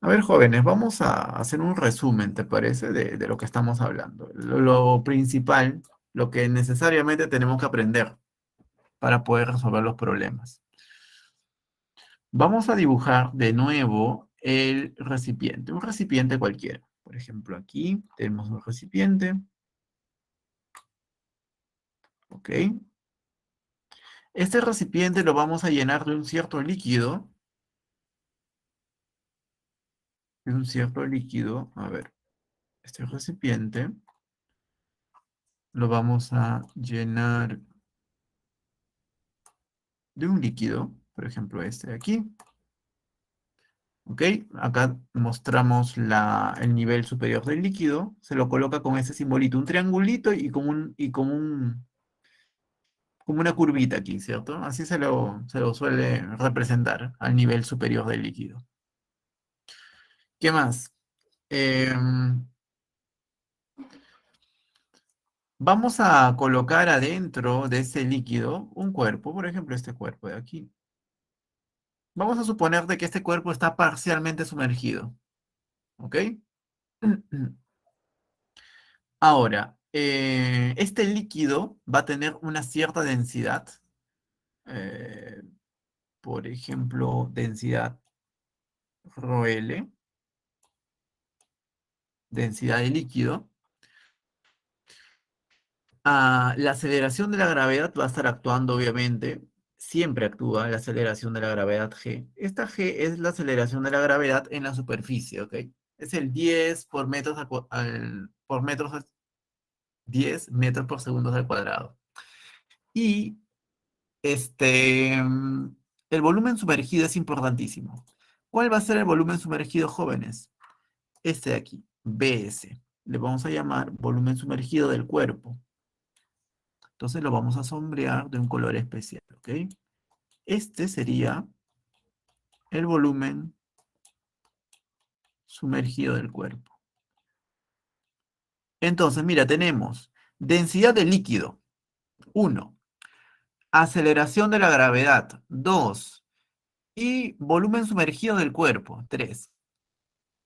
Speaker 1: A ver, jóvenes, vamos a hacer un resumen, ¿te parece? De lo que estamos hablando. Lo principal, lo que necesariamente tenemos que aprender para poder resolver los problemas. Vamos a dibujar de nuevo el recipiente, un recipiente cualquiera. Por ejemplo, aquí tenemos un recipiente. ¿Ok? Este recipiente lo vamos a llenar de un cierto líquido. De un cierto líquido. A ver, este recipiente lo vamos a llenar de un líquido. Por ejemplo, este de aquí. ¿Ok? Acá mostramos el nivel superior del líquido. Se lo coloca con ese simbolito, un triangulito y como una curvita aquí, ¿cierto? Así se lo suele representar al nivel superior del líquido. ¿Qué más? Vamos a colocar adentro de ese líquido un cuerpo, por ejemplo, este cuerpo de aquí. Vamos a suponer de que este cuerpo está parcialmente sumergido, ¿ok? Ahora, este líquido va a tener una cierta densidad, eh, por ejemplo, densidad ρL, densidad de líquido. La aceleración de la gravedad va a estar actuando, obviamente, siempre actúa la aceleración de la gravedad G. Esta G es la aceleración de la gravedad en la superficie, ¿ok? Es el 10 por metros, por metros, 10 metros por segundos al cuadrado. Y el volumen sumergido es importantísimo. ¿Cuál va a ser el volumen sumergido, jóvenes? Este de aquí, BS. Le vamos a llamar volumen sumergido del cuerpo. Entonces lo vamos a sombrear de un color especial, ¿ok? Este sería el volumen sumergido del cuerpo. Entonces, mira, tenemos densidad de líquido, 1. Aceleración de la gravedad, 2. Y volumen sumergido del cuerpo, 3.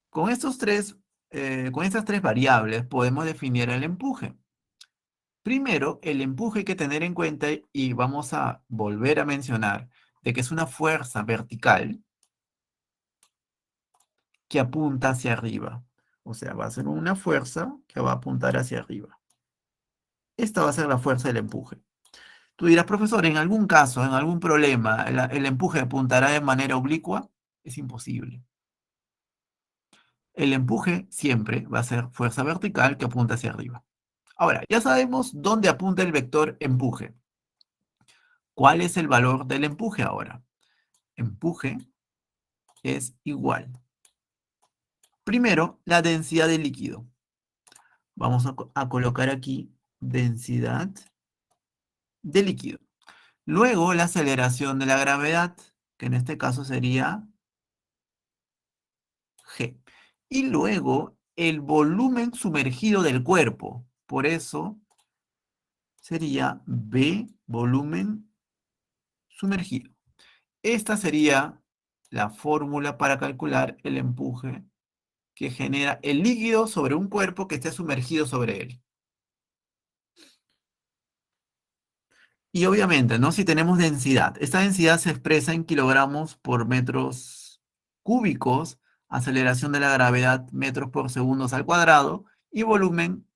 Speaker 1: Con con estas tres variables podemos definir el empuje. Primero, el empuje hay que tener en cuenta, y vamos a volver a mencionar, de que es una fuerza vertical que apunta hacia arriba. O sea, va a ser una fuerza que va a apuntar hacia arriba. Esta va a ser la fuerza del empuje. Tú dirás, profesor, en algún caso, en algún problema, el empuje apuntará de manera oblicua. Es imposible. El empuje siempre va a ser fuerza vertical que apunta hacia arriba. Ahora, ya sabemos dónde apunta el vector empuje. ¿Cuál es el valor del empuje ahora? Empuje es igual. Primero, la densidad del líquido. Vamos a colocar aquí densidad de líquido. Luego, la aceleración de la gravedad, que en este caso sería G. Y luego, el volumen sumergido del cuerpo. Por eso, sería B, volumen sumergido. Esta sería la fórmula para calcular el empuje que genera el líquido sobre un cuerpo que esté sumergido sobre él. Y obviamente, ¿no? Si tenemos densidad, esta densidad se expresa en kilogramos por metros cúbicos, aceleración de la gravedad metros por segundos al cuadrado y volumen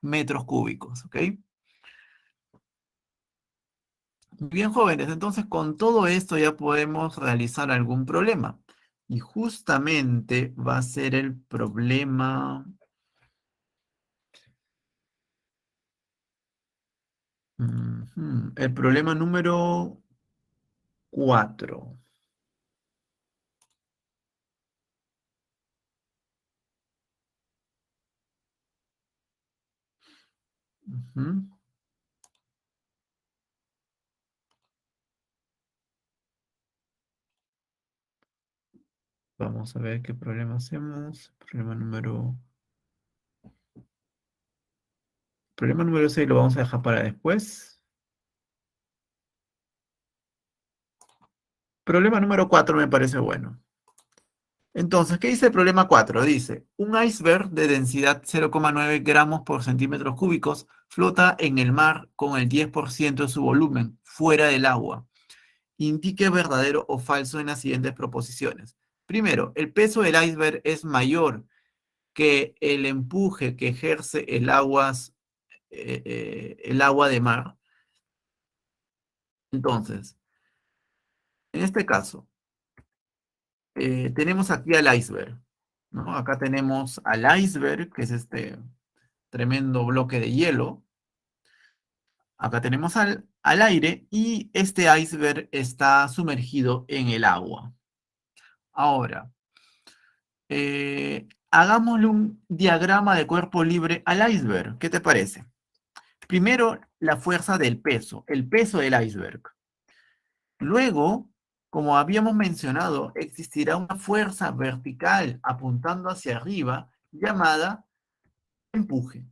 Speaker 1: metros cúbicos, ¿ok? Bien, jóvenes, entonces con todo esto ya podemos realizar algún problema. Y justamente va a ser el problema, el problema número 4. Vamos a ver qué problema hacemos. Problema número 6 lo vamos a dejar para después. Problema número 4 me parece bueno. Entonces, ¿qué dice el problema 4? Dice, un iceberg de densidad 0,9 gramos por centímetros cúbicos flota en el mar con el 10% de su volumen, fuera del agua. Indique verdadero o falso en las siguientes proposiciones. Primero, el peso del iceberg es mayor que el empuje que ejerce el agua de mar. Entonces, en este caso, tenemos aquí al iceberg, ¿no? Acá tenemos al iceberg, que es este tremendo bloque de hielo. Acá tenemos al aire y este iceberg está sumergido en el agua. Ahora, hagámosle un diagrama de cuerpo libre al iceberg. ¿Qué te parece? Primero, la fuerza del peso, el peso del iceberg. Luego, como habíamos mencionado, existirá una fuerza vertical apuntando hacia arriba llamada empuje.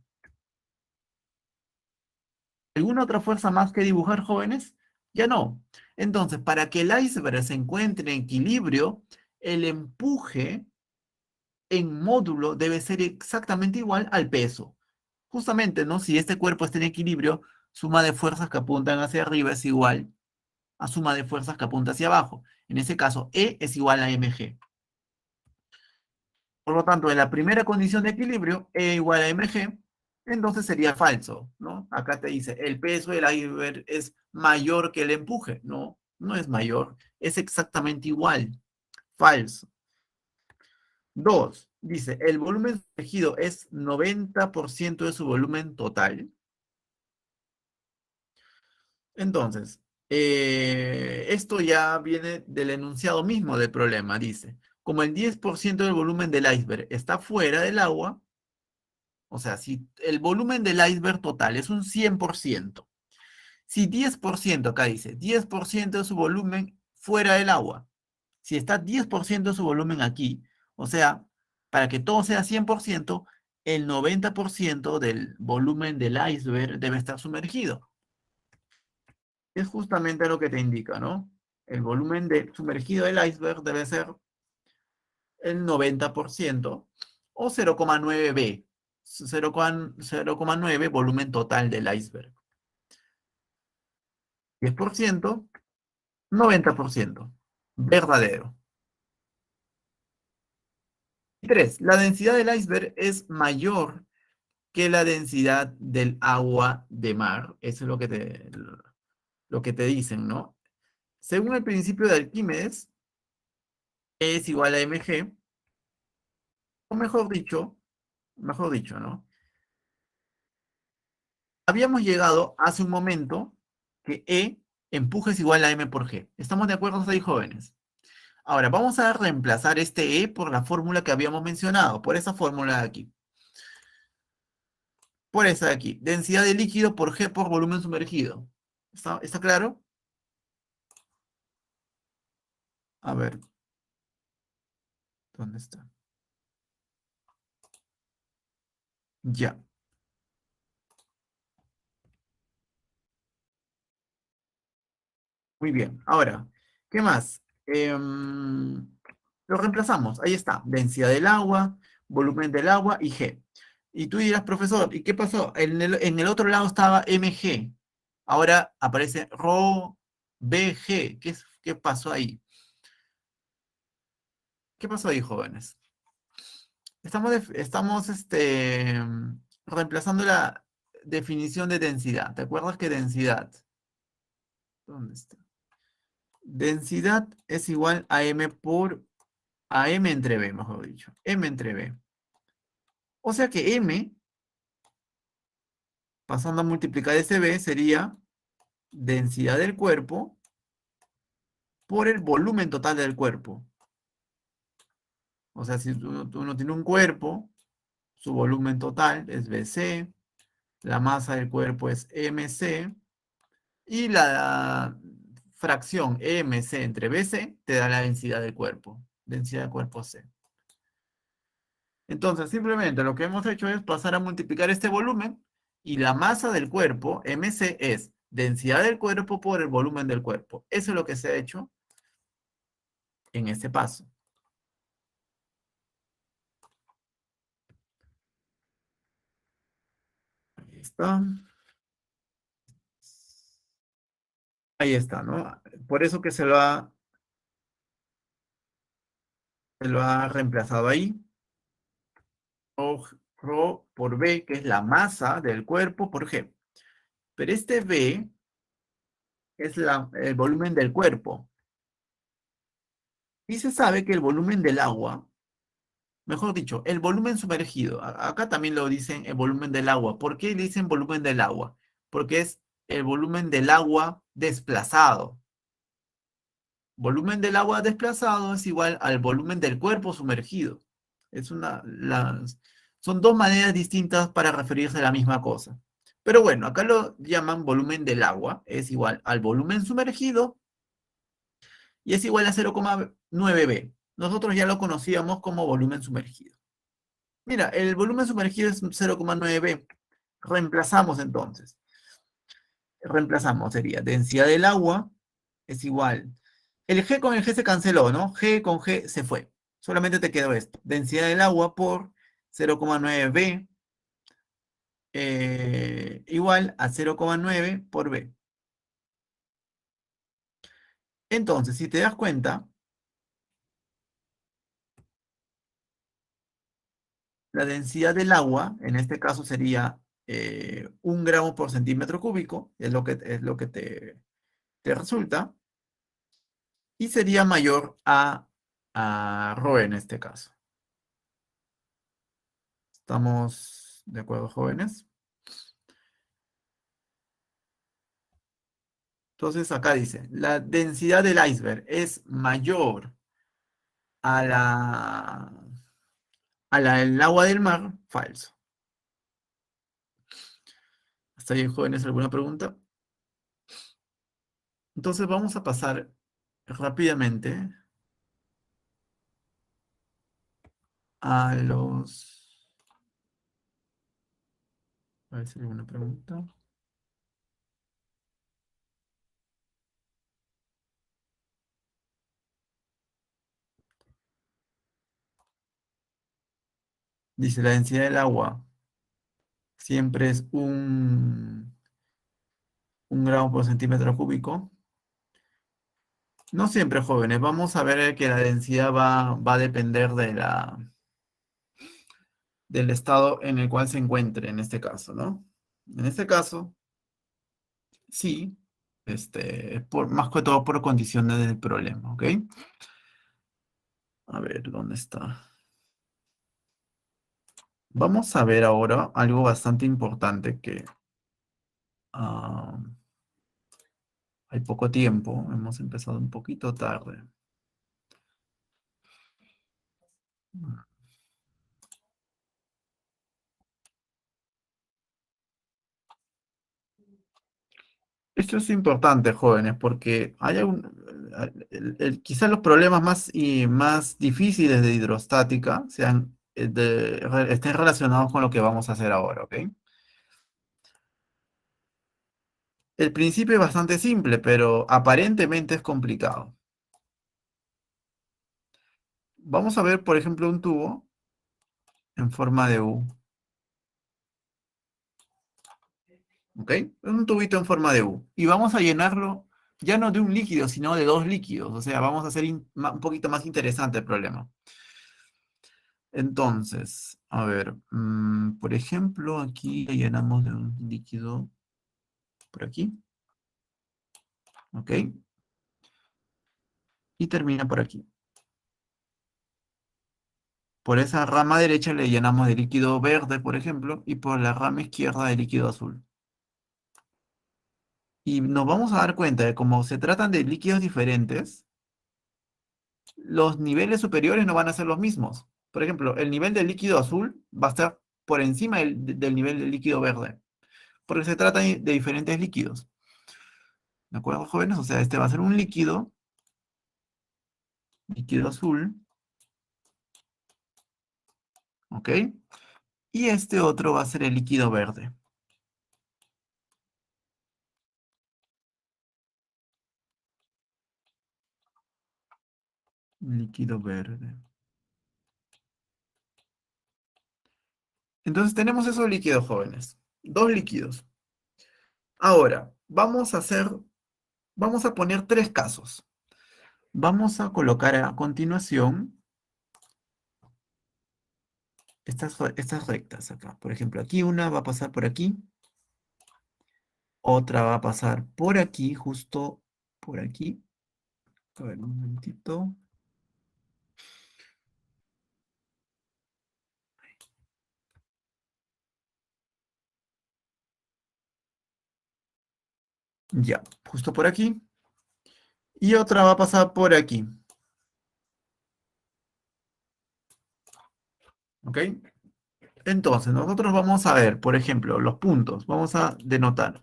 Speaker 1: ¿Alguna otra fuerza más que dibujar, jóvenes? Ya no. Entonces, para que el iceberg se encuentre en equilibrio, el empuje en módulo debe ser exactamente igual al peso. Justamente, ¿no? Si este cuerpo está en equilibrio, suma de fuerzas que apuntan hacia arriba es igual a suma de fuerzas que apunta hacia abajo. En ese caso, E es igual a mg. Por lo tanto, en la primera condición de equilibrio, E igual a mg, entonces sería falso, ¿no? Acá te dice, el peso del iceberg es mayor que el empuje. No, no es mayor, es exactamente igual. Falso. Dos, dice, el volumen sumergido es 90% de su volumen total. Entonces, esto ya viene del enunciado mismo del problema, dice, como el 10% del volumen del iceberg está fuera del agua, o sea, si el volumen del iceberg total es un 100%, si 10%, acá dice, 10% de su volumen fuera del agua, si está 10% de su volumen aquí, o sea, para que todo sea 100%, el 90% del volumen del iceberg debe estar sumergido. Es justamente lo que te indica, ¿no? El volumen sumergido del iceberg debe ser el 90% o 0,9 B, 0,9 volumen total del iceberg. 10%, 90%. Verdadero. Y tres, la densidad del iceberg es mayor que la densidad del agua de mar. Eso es lo que te dicen, ¿no? Según el principio de Arquímedes, E es igual a mg, o mejor dicho, ¿no? Habíamos llegado hace un momento que E empuje es igual a M por G. ¿Estamos de acuerdo hasta ahí, jóvenes? Ahora, vamos a reemplazar este E por la fórmula que habíamos mencionado, por esa fórmula de aquí. Por esa de aquí. Densidad de líquido por G por volumen sumergido. ¿Está claro? A ver, ¿dónde está? Ya. Muy bien. Ahora, ¿qué más? Lo reemplazamos. Ahí está. Densidad del agua, volumen del agua y G. Y tú dirás, profesor, ¿y qué pasó? En el otro lado estaba mg. Ahora aparece rho bg. ¿Qué pasó ahí? ¿Qué pasó ahí, jóvenes? Estamos reemplazando la definición de densidad. ¿Te acuerdas que densidad? ¿Dónde está? Densidad es igual a m por a m entre b, mejor dicho. M entre b. O sea que m, pasando a multiplicar ese b, sería densidad del cuerpo por el volumen total del cuerpo. O sea, si uno tiene un cuerpo, su volumen total es bc, la masa del cuerpo es mc, y la fracción mc entre bc te da la densidad del cuerpo. Densidad del cuerpo c. Entonces, simplemente lo que hemos hecho es pasar a multiplicar este volumen y la masa del cuerpo, mc, es densidad del cuerpo por el volumen del cuerpo. Eso es lo que se ha hecho en este paso. Ahí está. Ahí está, ¿no? Por eso que se lo ha reemplazado ahí. Rho por B, que es la masa del cuerpo, por G. Pero este B es el volumen del cuerpo. Y se sabe que el volumen del agua, mejor dicho, el volumen sumergido, acá también lo dicen el volumen del agua. ¿Por qué dicen volumen del agua? Porque es el volumen del agua desplazado. Volumen del agua desplazado es igual al volumen del cuerpo sumergido. Son dos maneras distintas para referirse a la misma cosa. Pero bueno, acá lo llaman volumen del agua, es igual al volumen sumergido y es igual a 0,9b. Nosotros ya lo conocíamos como volumen sumergido. Mira, el volumen sumergido es 0,9b. Reemplazamos entonces. Reemplazamos, sería densidad del agua es igual. El G con el G se canceló, ¿no? G con G se fue. Solamente te quedó esto. Densidad del agua por 0,9b igual a 0,9 por b. Entonces, si te das cuenta, la densidad del agua, en este caso sería 1 gramo por centímetro cúbico, es lo que te resulta, y sería mayor a Rho en este caso. ¿Estamos de acuerdo, jóvenes? Entonces acá dice, la densidad del iceberg es mayor a la del agua del mar, falso. ¿Hasta ahí, jóvenes, alguna pregunta? Entonces vamos a pasar rápidamente a a ver si hay alguna pregunta. Dice, la densidad del agua siempre es un gramo por centímetro cúbico. No siempre, jóvenes. Vamos a ver que la densidad va a depender del estado en el cual se encuentre en este caso, ¿no? En este caso, sí, más que todo por condiciones del problema, ¿ok? A ver, ¿dónde está? Vamos a ver ahora algo bastante importante que ah, hay poco tiempo, hemos empezado un poquito tarde. Esto es importante, jóvenes, porque quizás los problemas más difíciles de hidrostática estén relacionados con lo que vamos a hacer ahora, ¿ok? El principio es bastante simple, pero aparentemente es complicado. Vamos a ver, por ejemplo, un tubo en forma de U. ¿Ok? Un tubito en forma de U. Y vamos a llenarlo ya no de un líquido, sino de dos líquidos. O sea, vamos a hacer un poquito más interesante el problema. Entonces, a ver, por ejemplo, aquí le llenamos de un líquido por aquí. ¿Ok? Y termina por aquí. Por esa rama derecha le llenamos de líquido verde, por ejemplo, y por la rama izquierda de líquido azul. Y nos vamos a dar cuenta de cómo se tratan de líquidos diferentes, los niveles superiores no van a ser los mismos. Por ejemplo, el nivel del líquido azul va a estar por encima del nivel del líquido verde, porque se trata de diferentes líquidos. ¿De acuerdo, jóvenes? O sea, este va a ser un líquido azul, ¿ok? Y este otro va a ser el líquido verde. Líquido verde. Entonces tenemos esos líquidos, jóvenes. Dos líquidos. Ahora, vamos a poner tres casos. Vamos a colocar a continuación estas rectas acá. Por ejemplo, aquí una va a pasar por aquí, otra va a pasar por aquí, justo por aquí. A ver, un momentito. Ya, justo por aquí. Y otra va a pasar por aquí. ¿Ok? Entonces, nosotros vamos a ver, por ejemplo, los puntos. Vamos a denotar.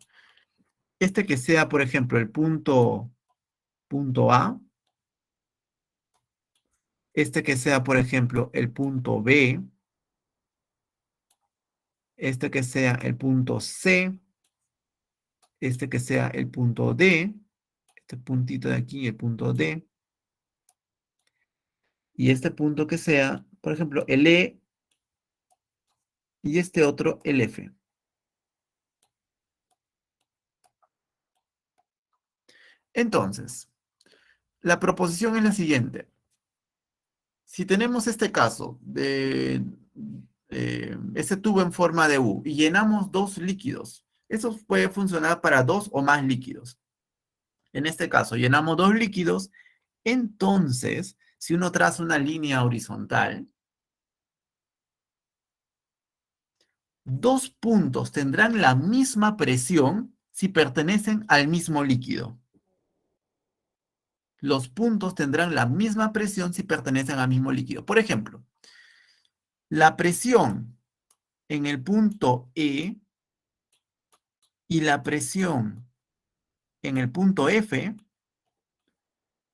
Speaker 1: Este que sea, por ejemplo, el punto A. Este que sea, por ejemplo, el punto B. Este que sea el punto C. Este que sea el punto D. Este puntito de aquí, el punto D. Y este punto que sea, por ejemplo, el E y este otro, el F. Entonces, la proposición es la siguiente. Si tenemos este caso de ese tubo en forma de U y llenamos dos líquidos, eso puede funcionar para dos o más líquidos. En este caso, llenamos dos líquidos, entonces, si uno traza una línea horizontal, dos puntos tendrán la misma presión si pertenecen al mismo líquido. Los puntos tendrán la misma presión si pertenecen al mismo líquido. Por ejemplo, la presión en el punto E y la presión en el punto F,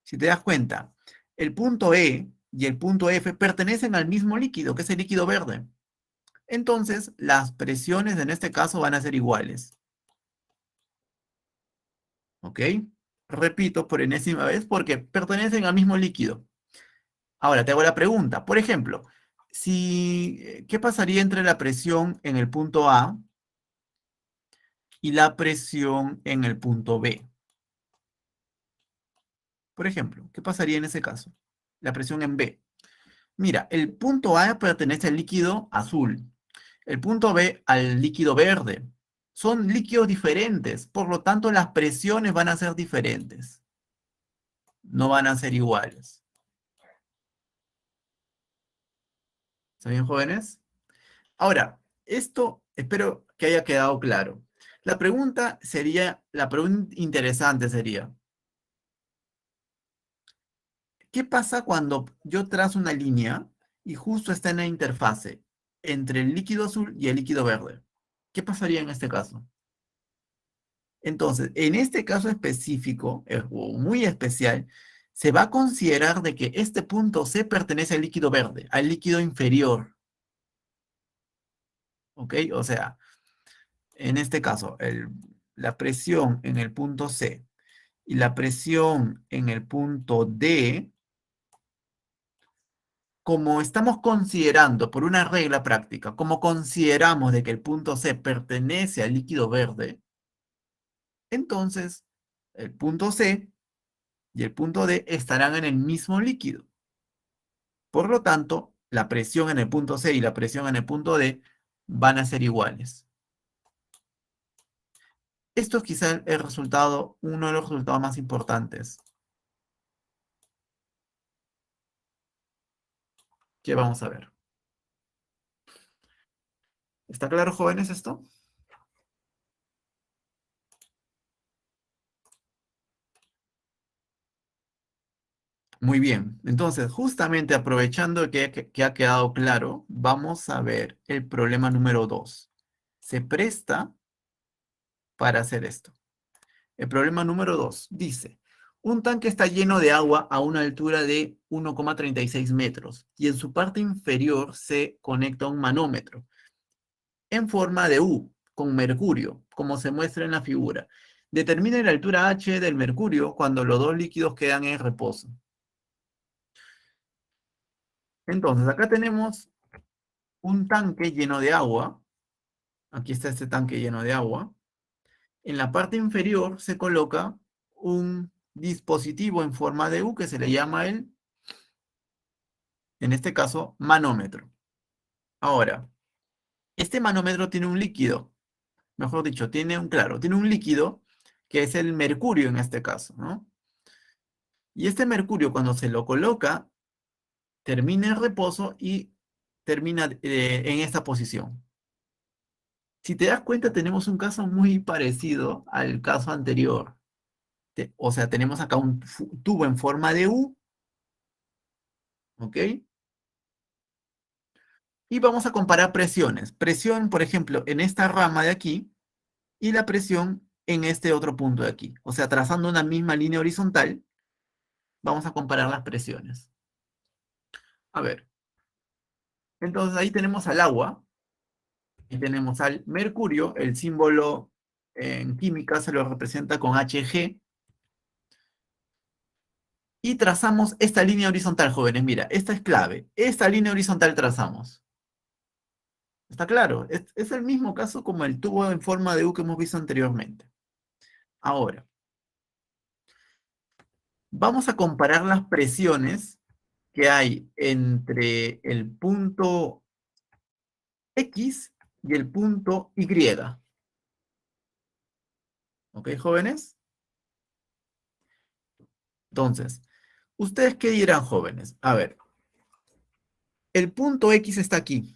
Speaker 1: si te das cuenta, el punto E y el punto F pertenecen al mismo líquido, que es el líquido verde. Entonces, las presiones en este caso van a ser iguales. ¿Ok? Repito por enésima vez porque pertenecen al mismo líquido. Ahora, te hago la pregunta. Por ejemplo, ¿qué pasaría entre la presión en el punto A y la presión en el punto B? Por ejemplo, ¿qué pasaría en ese caso? La presión en B. Mira, el punto A pertenece al líquido azul, el punto B al líquido verde. Son líquidos diferentes, por lo tanto las presiones van a ser diferentes, no van a ser iguales. ¿Está bien, jóvenes? Ahora, esto espero que haya quedado claro. La pregunta interesante sería, ¿qué pasa cuando yo trazo una línea y justo está en la interfase entre el líquido azul y el líquido verde? ¿Qué pasaría en este caso? Entonces, en este caso específico, o muy especial, se va a considerar de que este punto C pertenece al líquido verde, al líquido inferior. ¿Ok? O sea, en este caso, la presión en el punto C y la presión en el punto D, como estamos considerando, por una regla práctica, como consideramos de que el punto C pertenece al líquido verde, entonces el punto C y el punto D estarán en el mismo líquido. Por lo tanto, la presión en el punto C y la presión en el punto D van a ser iguales. Esto es quizá el resultado, uno de los resultados más importantes que vamos a ver. ¿Está claro, jóvenes, esto? Muy bien. Entonces, justamente aprovechando que ha quedado claro, vamos a ver el problema número 2. Se presta para hacer esto. El problema número 2 dice, un tanque está lleno de agua a una altura de 1,36 metros y en su parte inferior se conecta un manómetro en forma de U, con mercurio, como se muestra en la figura. Determine la altura H del mercurio cuando los dos líquidos quedan en reposo. Entonces, acá tenemos un tanque lleno de agua. Aquí está este tanque lleno de agua. En la parte inferior se coloca un dispositivo en forma de U que se le llama en este caso, manómetro. Ahora, este manómetro tiene un líquido, mejor dicho, tiene un líquido que es el mercurio en este caso, ¿no? Y este mercurio cuando se lo coloca, termina en reposo y termina en esta posición. Si te das cuenta, tenemos un caso muy parecido al caso anterior. O sea, tenemos acá un tubo en forma de U, ¿ok? Y vamos a comparar presiones. Presión, por ejemplo, en esta rama de aquí y la presión en este otro punto de aquí. O sea, trazando una misma línea horizontal, vamos a comparar las presiones. A ver, entonces ahí tenemos al agua y tenemos al mercurio, el símbolo en química se lo representa con Hg, y trazamos esta línea horizontal, jóvenes. Mira, esta es clave. Esta línea horizontal trazamos. ¿Está claro? Es el mismo caso como el tubo en forma de U que hemos visto anteriormente. Ahora, vamos a comparar las presiones que hay entre el punto X y el punto Y. ¿Ok, jóvenes? Entonces, ¿ustedes qué dirán, jóvenes? A ver, el punto X está aquí.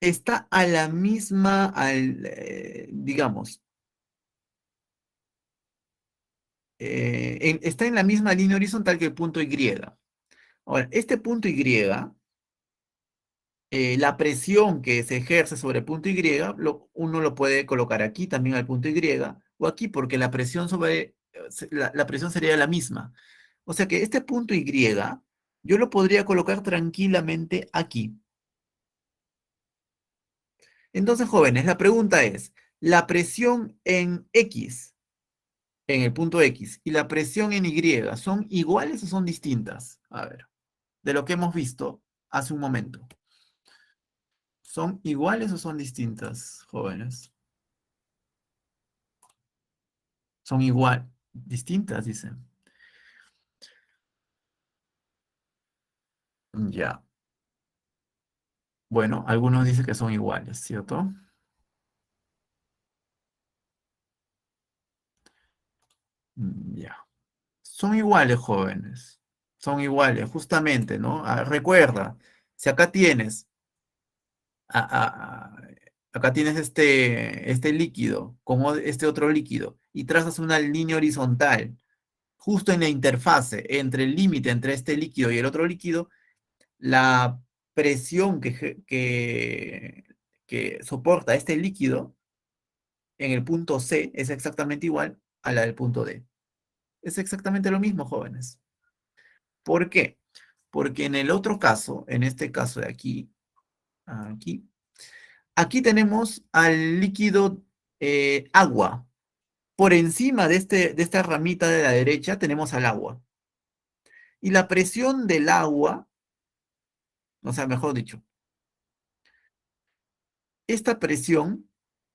Speaker 1: Está a la misma, digamos, está en la misma línea horizontal que el punto Y. Ahora, este punto Y, la presión que se ejerce sobre el punto Y, uno lo puede colocar aquí también al punto Y, o aquí, porque la presión sobre, la presión sería la misma. O sea que este punto Y, yo lo podría colocar tranquilamente aquí. Entonces, jóvenes, la pregunta es, ¿la presión en X, en el punto X, y la presión en Y, son iguales o son distintas? A ver, de lo que hemos visto hace un momento. ¿Son iguales o son distintas, jóvenes? Son igual, distintas, dicen. Ya. Bueno, algunos dicen que son iguales, ¿cierto? Ya. Son iguales, jóvenes. Son iguales, justamente, ¿no? Recuerda, si acá tienes, a- a- a- acá tienes este líquido, como este otro líquido, y trazas una línea horizontal, justo en la interfase entre el límite entre este líquido y el otro líquido, la presión que soporta este líquido en el punto C es exactamente igual a la del punto D. Es exactamente lo mismo, jóvenes. ¿Por qué? Porque en el otro caso, en este caso de aquí, aquí tenemos al líquido, Agua. Por encima de esta ramita de la derecha tenemos al agua. Y la presión del agua, o sea, mejor dicho, esta presión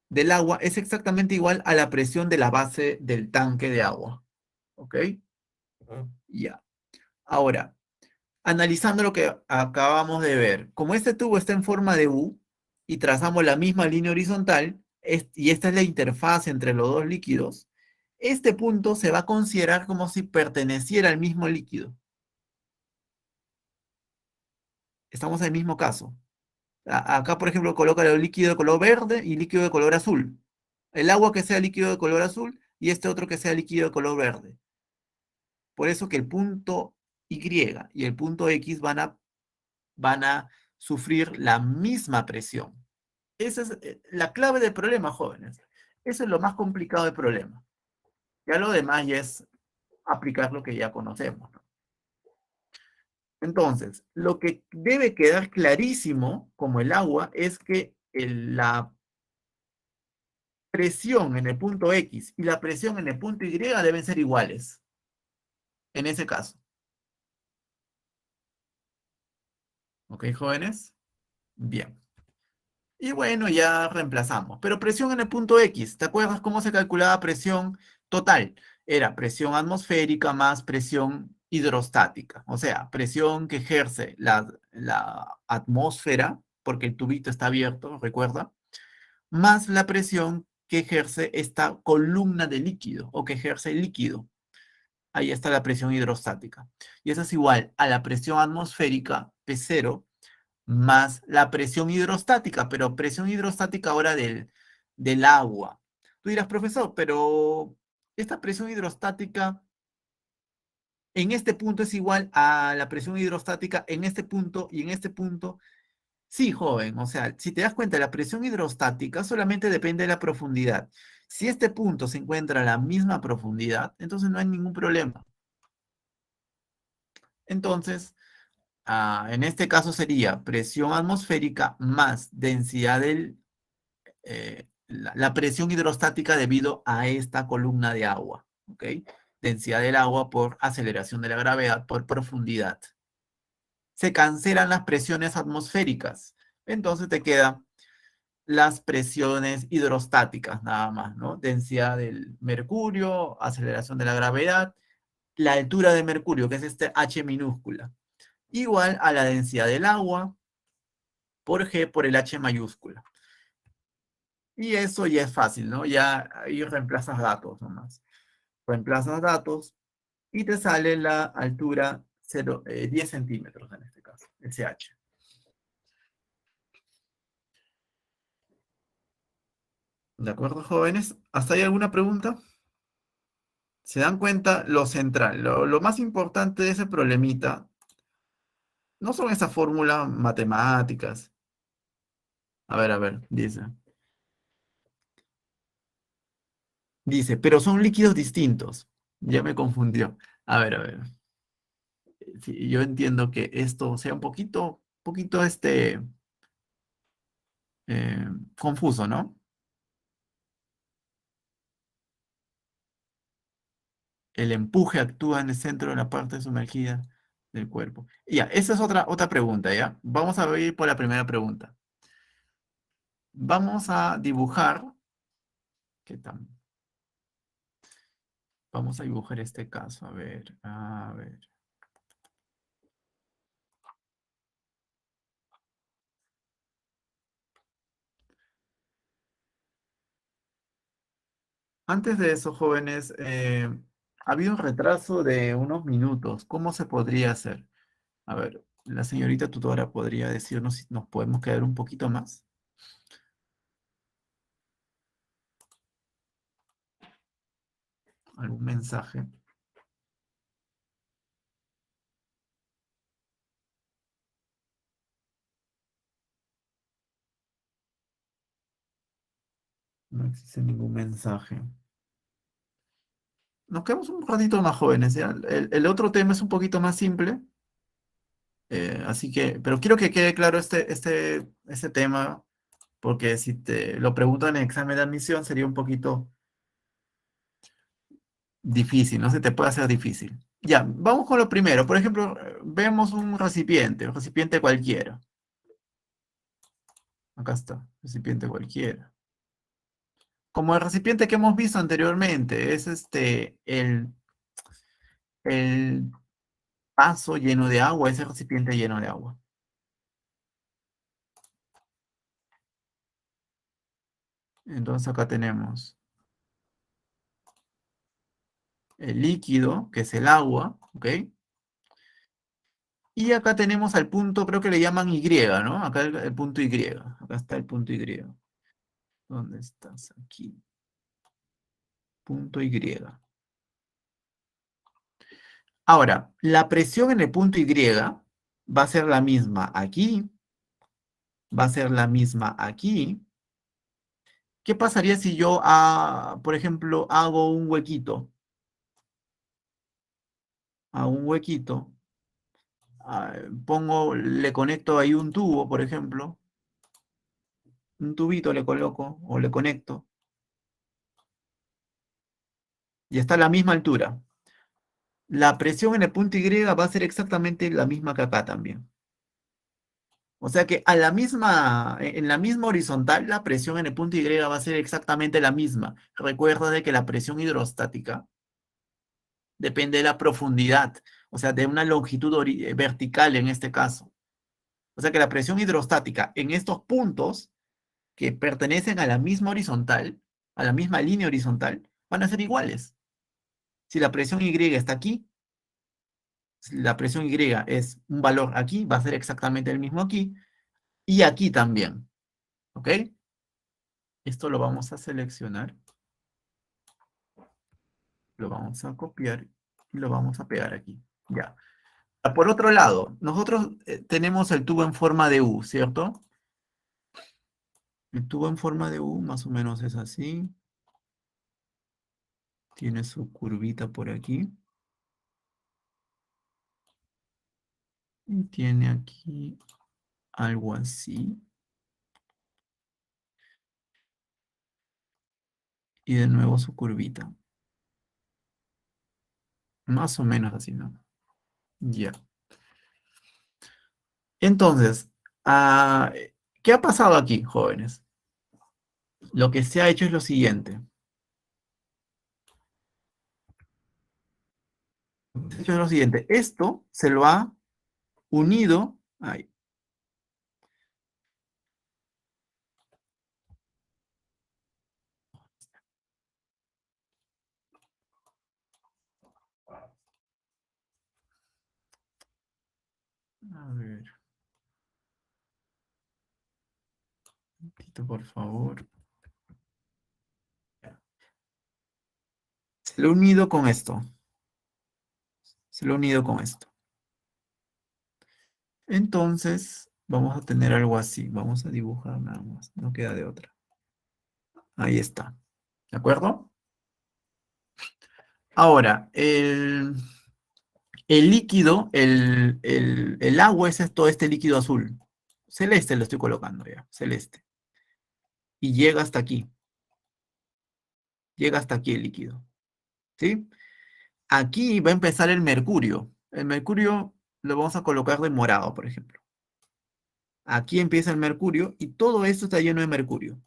Speaker 1: del agua es exactamente igual a la presión de la base del tanque de agua. ¿Ok? Ya. Ahora, analizando lo que acabamos de ver, como este tubo está en forma de U y trazamos la misma línea horizontal, y esta es la interfaz entre los dos líquidos, este punto se va a considerar como si perteneciera al mismo líquido. Estamos en el mismo caso. Acá, por ejemplo, coloca el líquido de color verde y líquido de color azul. El agua que sea líquido de color azul y este otro que sea líquido de color verde. Por eso que el punto Y y el punto X van a sufrir la misma presión. Esa es la clave del problema, jóvenes. Eso es lo más complicado del problema. Ya lo demás ya es aplicar lo que ya conocemos, ¿no? Entonces, lo que debe quedar clarísimo, como el agua, es que la presión en el punto X y la presión en el punto Y deben ser iguales, en ese caso. ¿Ok, jóvenes? Bien. Y bueno, ya reemplazamos. Pero presión en el punto X, ¿te acuerdas cómo se calculaba presión total? Era presión atmosférica más presión hidrostática. O sea, presión que ejerce la atmósfera, porque el tubito está abierto, recuerda, más la presión que ejerce esta columna de líquido o que ejerce el líquido. Ahí está la presión hidrostática. Y eso es igual a la presión atmosférica, P0, más la presión hidrostática, pero presión hidrostática ahora del agua. Tú dirás, profesor, pero esta presión hidrostática en este punto es igual a la presión hidrostática en este punto y en este punto. Sí, joven, o sea, si te das cuenta, la presión hidrostática solamente depende de la profundidad. Si este punto se encuentra a la misma profundidad, entonces no hay ningún problema. Entonces, en este caso sería presión atmosférica más densidad la presión hidrostática debido a esta columna de agua, ¿ok? Densidad del agua por aceleración de la gravedad por profundidad. Se cancelan las presiones atmosféricas. Entonces te quedan las presiones hidrostáticas nada más, ¿no? Densidad del mercurio, aceleración de la gravedad, la altura de mercurio, que es este H minúscula, igual a la densidad del agua por G por el H mayúscula. Y eso ya es fácil, ¿no? Ya ahí reemplazas datos nomás. Reemplazas datos y te sale la altura 10 centímetros en este caso, SH. ¿De acuerdo, jóvenes? ¿Hasta ahí alguna pregunta? ¿Se dan cuenta? Lo central, lo más importante de ese problemita no son esas fórmulas matemáticas. A ver, dice. Dice, pero son líquidos distintos. Ya me confundió. A ver. Sí, yo entiendo que esto sea un poquito eh, confuso, ¿no? El empuje actúa en el centro de la parte sumergida del cuerpo. Ya, esa es otra pregunta, ¿ya? Vamos a ir por la primera pregunta. Vamos a dibujar, ¿qué tal? Vamos a dibujar este caso, a ver. Antes de eso, jóvenes, había un retraso de unos minutos. ¿Cómo se podría hacer? A ver, la señorita tutora podría decirnos si nos podemos quedar un poquito más. ¿Algún mensaje? No existe ningún mensaje. Nos quedamos un ratito más jóvenes, ¿ya? El otro tema es un poquito más simple, así que, pero quiero que quede claro este tema. porque si te lo preguntan en examen de admisión sería un poquito difícil, no se te puede hacer difícil. Ya, vamos con lo primero. Por ejemplo, vemos un recipiente cualquiera. Acá está, recipiente cualquiera. Como el recipiente que hemos visto anteriormente, es el vaso lleno de agua, ese recipiente lleno de agua. Entonces acá tenemos el líquido, que es el agua, ¿ok? Y acá tenemos al punto, creo que le llaman Y, ¿no? Acá el punto Y. Acá está el punto Y. ¿Dónde estás? Aquí. Punto Y. Ahora, la presión en el punto Y va a ser la misma aquí, va a ser la misma aquí. ¿Qué pasaría si yo, por ejemplo, hago un huequito? Hago un huequito, le conecto ahí un tubo, por ejemplo, un tubito le coloco o le conecto y está a la misma altura. La presión en el punto Y va a ser exactamente la misma que acá también. O sea que en la misma horizontal, la presión en el punto Y va a ser exactamente la misma. Recuerda de que la presión hidrostática depende de la profundidad, o sea, de una longitud vertical en este caso. O sea que la presión hidrostática en estos puntos que pertenecen a la misma horizontal, a la misma línea horizontal, van a ser iguales. Si la presión Y está aquí, si la presión Y es un valor aquí, va a ser exactamente el mismo aquí, y aquí también. ¿Ok? Esto lo vamos a seleccionar, lo vamos a copiar y lo vamos a pegar aquí. Ya. Por otro lado, nosotros tenemos el tubo en forma de U, ¿cierto? El tubo en forma de U más o menos es así. Tiene su curvita por aquí. Y tiene aquí algo así. Y de nuevo su curvita. Más o menos así, ¿no? Ya. Entonces, ah, ¿qué ha pasado aquí, jóvenes? Lo que se ha hecho es lo siguiente. Se ha hecho lo siguiente. Esto se lo ha unido. Ay, a ver, un poquito, por favor. Se lo ha unido con esto. Se lo ha unido con esto. Entonces, vamos a tener algo así. Vamos a dibujar nada más. No queda de otra. Ahí está. ¿De acuerdo? Ahora, el líquido, el agua es todo este líquido azul. Celeste lo estoy colocando ya, celeste. Y llega hasta aquí. Llega hasta aquí el líquido. ¿Sí? Aquí va a empezar el mercurio. El mercurio lo vamos a colocar de morado, por ejemplo. Aquí empieza el mercurio y todo esto está lleno de mercurio.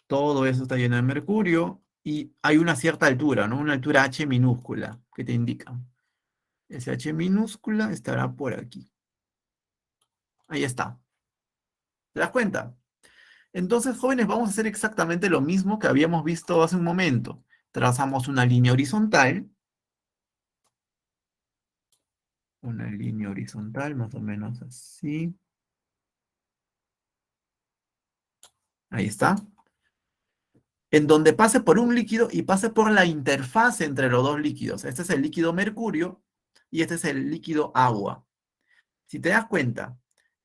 Speaker 1: Todo eso está lleno de mercurio y hay una cierta altura, ¿no? Una altura H minúscula que te indica. Ese H minúscula estará por aquí. Ahí está. ¿Te das cuenta? Entonces, jóvenes, vamos a hacer exactamente lo mismo que habíamos visto hace un momento. Trazamos una línea horizontal más o menos así. Ahí está. En donde pase por un líquido y pase por la interfase entre los dos líquidos. Este es el líquido mercurio y este es el líquido agua. Si te das cuenta,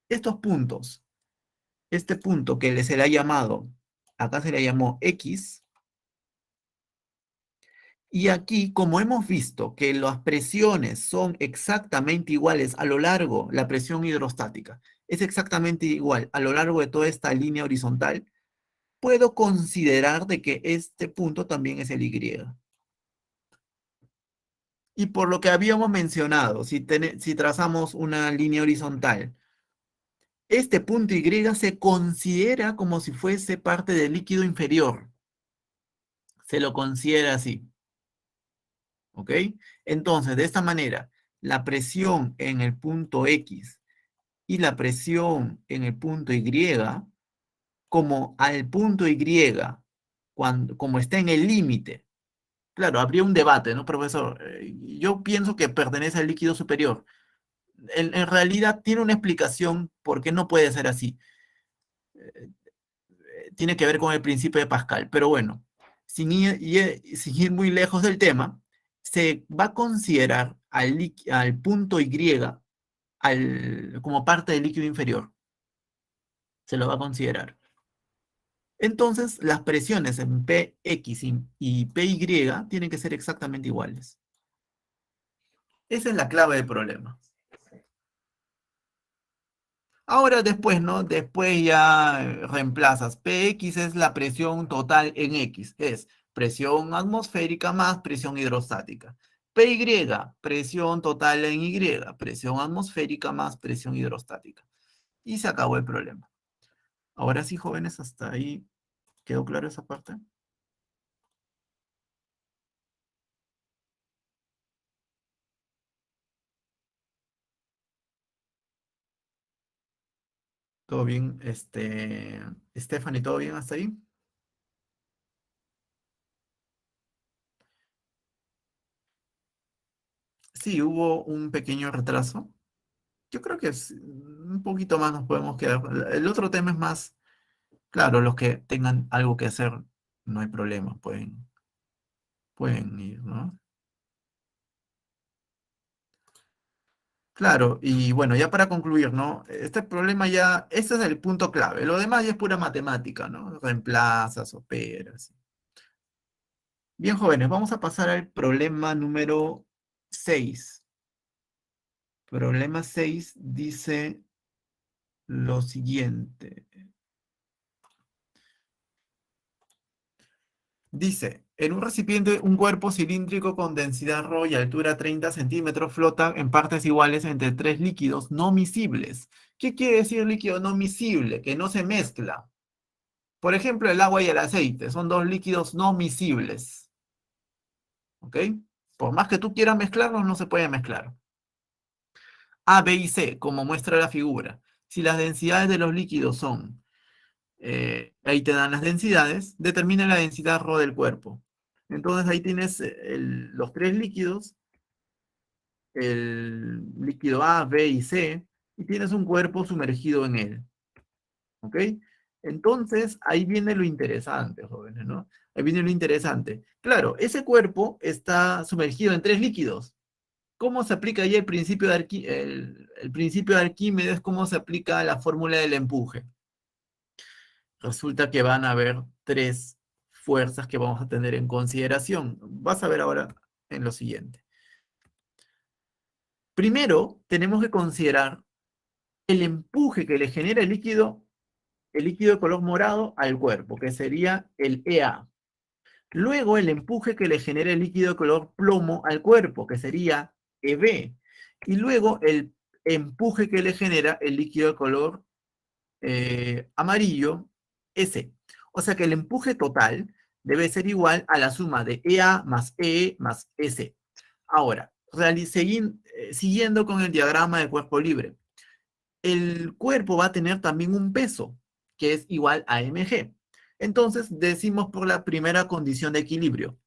Speaker 1: estos puntos, este punto que se le ha llamado, acá se le llamó X, Y aquí, como hemos visto que las presiones son exactamente iguales a lo largo, la presión hidrostática es exactamente igual a lo largo de toda esta línea horizontal, puedo considerar de que este punto también es el Y. Y por lo que habíamos mencionado, si trazamos una línea horizontal, este punto Y se considera como si fuese parte del líquido inferior. Se lo considera así. ¿Ok? Entonces, de esta manera, la presión en el punto X y la presión en el punto Y, como al punto Y, como está en el límite, claro, habría un debate, ¿no, profesor? Yo pienso que pertenece al líquido superior. En realidad tiene una explicación por qué no puede ser así. Eh, Tiene que ver con el principio de Pascal, pero bueno, sin ir muy lejos del tema, se va a considerar al punto Y como parte del líquido inferior. Se lo va a considerar. Entonces, las presiones en Px y Py tienen que ser exactamente iguales. Esa es la clave del problema. Ahora después, ¿no? Después ya reemplazas. Px es la presión total en X. Es presión atmosférica más presión hidrostática. Py, presión total en Y. Presión atmosférica más presión hidrostática. Y se acabó el problema. Ahora sí, jóvenes, hasta ahí quedó claro esa parte. ¿Todo bien? Stephanie, ¿todo bien hasta ahí? Sí, hubo un pequeño retraso. Yo creo que un poquito más nos podemos quedar. El otro tema es más, claro, los que tengan algo que hacer, no hay problema, pueden ir, ¿no? Claro, y bueno, ya para concluir, ¿no? Este problema ya, ese es el punto clave. Lo demás ya es pura matemática, ¿no? Reemplazas, operas. Bien, jóvenes, vamos a pasar al problema número 6. Problema 6 dice lo siguiente. Dice, en un recipiente, un cuerpo cilíndrico con densidad ρ y altura 30 centímetros flota en partes iguales entre tres líquidos no miscibles. ¿Qué quiere decir líquido no miscible? Que no se mezcla. Por ejemplo, el agua y el aceite son dos líquidos no miscibles. ¿Ok? Por más que tú quieras mezclarlos, no se pueden mezclar. A, B y C, como muestra la figura. Si las densidades de los líquidos son, ahí te dan las densidades, determina la densidad ρ del cuerpo. Entonces ahí tienes los tres líquidos, el líquido A, B y C, y tienes un cuerpo sumergido en él. ¿Ok? Entonces ahí viene lo interesante, jóvenes, ¿no? Ahí viene lo interesante. Claro, ese cuerpo está sumergido en tres líquidos. ¿Cómo se aplica ahí el principio de Arquímedes? ¿Cómo se aplica la fórmula del empuje? Resulta que van a haber tres fuerzas que vamos a tener en consideración. Vas a ver ahora en lo siguiente. Primero, tenemos que considerar el empuje que le genera el líquido de color morado al cuerpo, que sería el EA. Luego, el empuje que le genera el líquido de color plomo al cuerpo, que sería EB. Y luego, el empuje que le genera el líquido de color amarillo, S. O sea que el empuje total debe ser igual a la suma de EA más E más S. Ahora, siguiendo con el diagrama de cuerpo libre, el cuerpo va a tener también un peso, que es igual a mg. Entonces, decimos por la primera condición de equilibrio.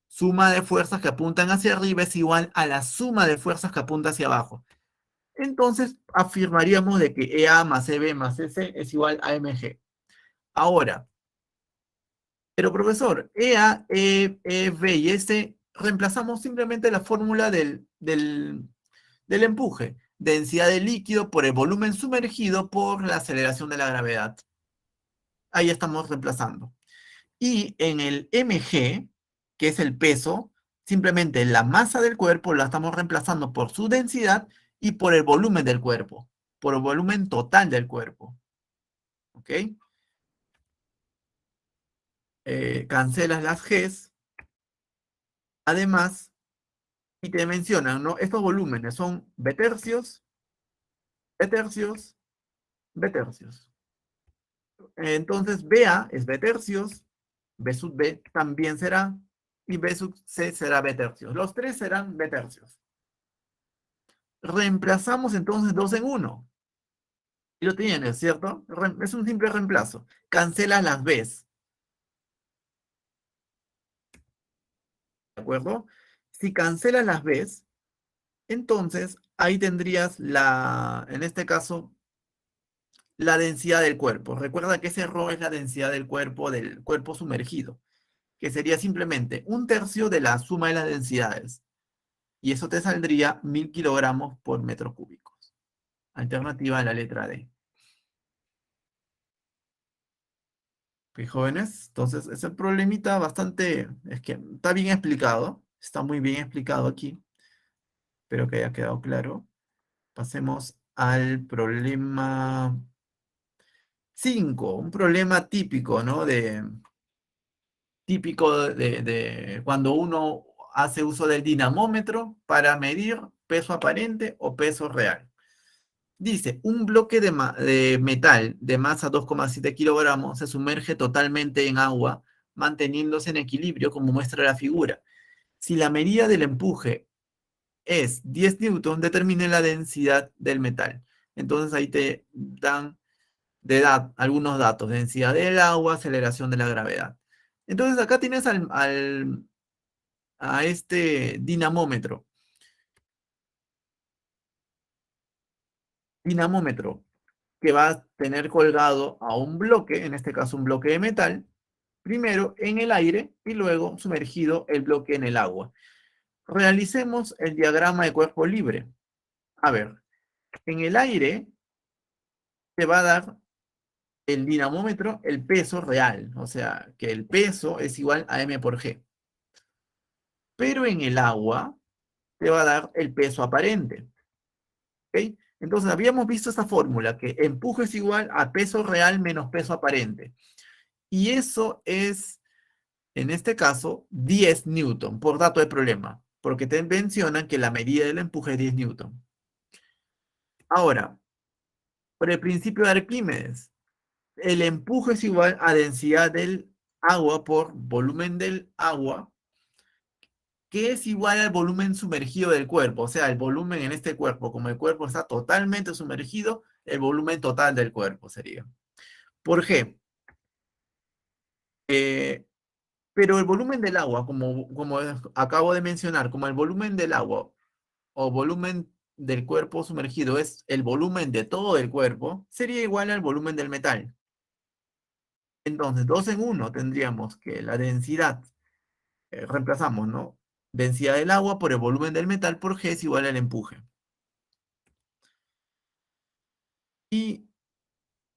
Speaker 1: Suma de fuerzas que apuntan hacia arriba es igual a la suma de fuerzas que apunta hacia abajo. Entonces, afirmaríamos de que EA más EB más S es igual a mg. Ahora, pero profesor, EA, B y S, reemplazamos simplemente la fórmula del empuje. Densidad del líquido por el volumen sumergido por la aceleración de la gravedad. Ahí estamos reemplazando. Y en el mg, que es el peso, simplemente la masa del cuerpo la estamos reemplazando por su densidad y por el volumen del cuerpo, por el volumen total del cuerpo. ¿Ok? Cancelas las Gs. Además, y te mencionan, ¿no? Estos volúmenes son betercios, betercios, betercios. Entonces, BA es betercios, B sub B también será, y B sub C será betercios. Los tres serán betercios. Reemplazamos entonces 2 en 1. Y lo tienes, ¿cierto? Es un simple reemplazo. Cancelas las Bs, ¿de acuerdo? Si cancelas las Bs, entonces ahí tendrías en este caso, la densidad del cuerpo. Recuerda que ese ρ es la densidad del cuerpo sumergido, que sería simplemente un tercio de la suma de las densidades. Y eso te saldría 1000 kilogramos por metro cúbico. Alternativa a la letra D. ¿Ok, jóvenes? Entonces, ese problemita bastante, es que está bien explicado, está muy bien explicado aquí. Espero que haya quedado claro. Pasemos al problema 5, un problema típico, ¿no? Típico de cuando uno hace uso del dinamómetro para medir peso aparente o peso real. Dice, un bloque de metal de masa 2,7 kilogramos se sumerge totalmente en agua, manteniéndose en equilibrio, como muestra la figura. Si la medida del empuje es 10 newton, determine la densidad del metal. Entonces ahí te dan algunos datos: densidad del agua, aceleración de la gravedad. Entonces acá tienes a este dinamómetro que va a tener colgado a un bloque, en este caso un bloque de metal, primero en el aire y luego sumergido el bloque en el agua. Realicemos el diagrama de cuerpo libre. A ver, en el aire te va a dar el dinamómetro el peso real, o sea, que el peso es igual a m por g. Pero en el agua te va a dar el peso aparente. ¿Ok? Entonces habíamos visto esta fórmula, que empuje es igual a peso real menos peso aparente. Y eso es, en este caso, 10 newton, por dato de problema, porque te mencionan que la medida del empuje es 10 newton. Ahora, por el principio de Arquímedes, el empuje es igual a densidad del agua por volumen del agua, que es igual al volumen sumergido del cuerpo. O sea, el volumen en este cuerpo, como el cuerpo está totalmente sumergido, el volumen total del cuerpo sería. ¿Por qué? Pero el volumen del agua, como acabo de mencionar, como el volumen del agua o volumen del cuerpo sumergido es el volumen de todo el cuerpo, sería igual al volumen del metal. Entonces, 2 en 1 tendríamos que la densidad, reemplazamos, ¿no? Densidad del agua por el volumen del metal por G es igual al empuje.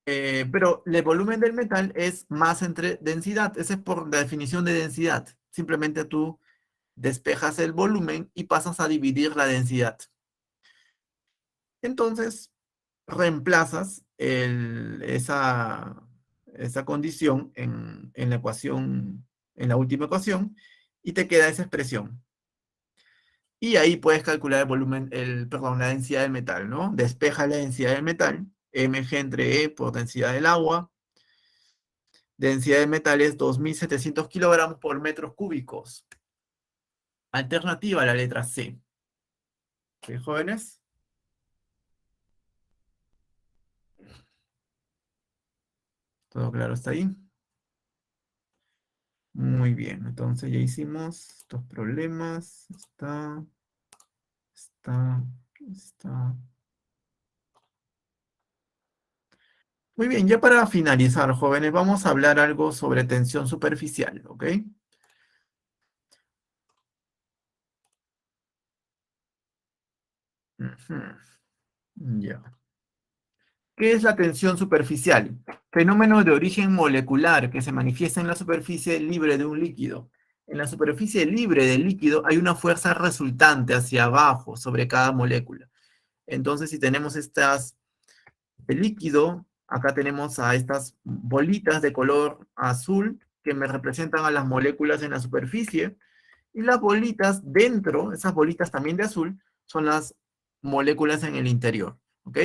Speaker 1: Pero el volumen del metal es masa entre densidad. Ese es por la definición de densidad. Simplemente tú despejas el volumen y pasas a dividir la densidad. Entonces, reemplazas esa condición en la ecuación, en la última ecuación, y te queda esa expresión. Y ahí puedes calcular el volumen, perdón, la densidad del metal, ¿no? Despeja la densidad del metal, mg entre E por densidad del agua. Densidad del metal es 2700 kilogramos por metros cúbicos. Alternativa a la letra C. ¿Sí, jóvenes? ¿Todo claro hasta ahí? Muy bien, entonces ya hicimos estos problemas. Está, está. Muy bien, ya para finalizar, jóvenes, vamos a hablar algo sobre tensión superficial, ¿ok? Ujú, ya. ¿Qué es la tensión superficial? Fenómeno de origen molecular que se manifiesta en la superficie libre de un líquido. en la superficie libre del líquido hay una fuerza resultante hacia abajo sobre cada molécula. Entonces, si tenemos el líquido, acá tenemos a estas bolitas de color azul que me representan a las moléculas en la superficie, y las bolitas dentro, esas bolitas también de azul, son las moléculas en el interior, ¿ok?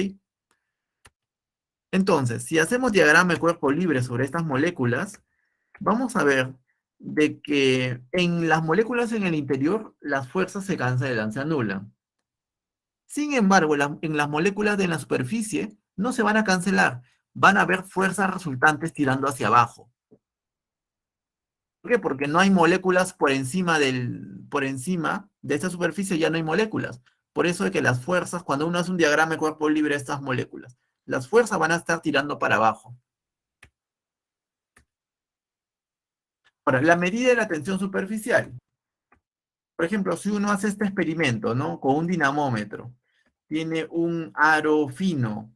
Speaker 1: Entonces, si hacemos diagrama de cuerpo libre sobre estas moléculas, vamos a ver de que en las moléculas en el interior, las fuerzas se cancelan, se anulan. Sin embargo, en las moléculas de la superficie no se van a cancelar, van a haber fuerzas resultantes tirando hacia abajo. ¿Por qué? Porque no hay moléculas por encima de esta superficie, ya no hay moléculas. Por eso es que las fuerzas, cuando uno hace un diagrama de cuerpo libre de estas moléculas, las fuerzas van a estar tirando para abajo. Ahora, la medida de la tensión superficial. Por ejemplo, si uno hace este experimento, ¿no? Con un dinamómetro, tiene un aro fino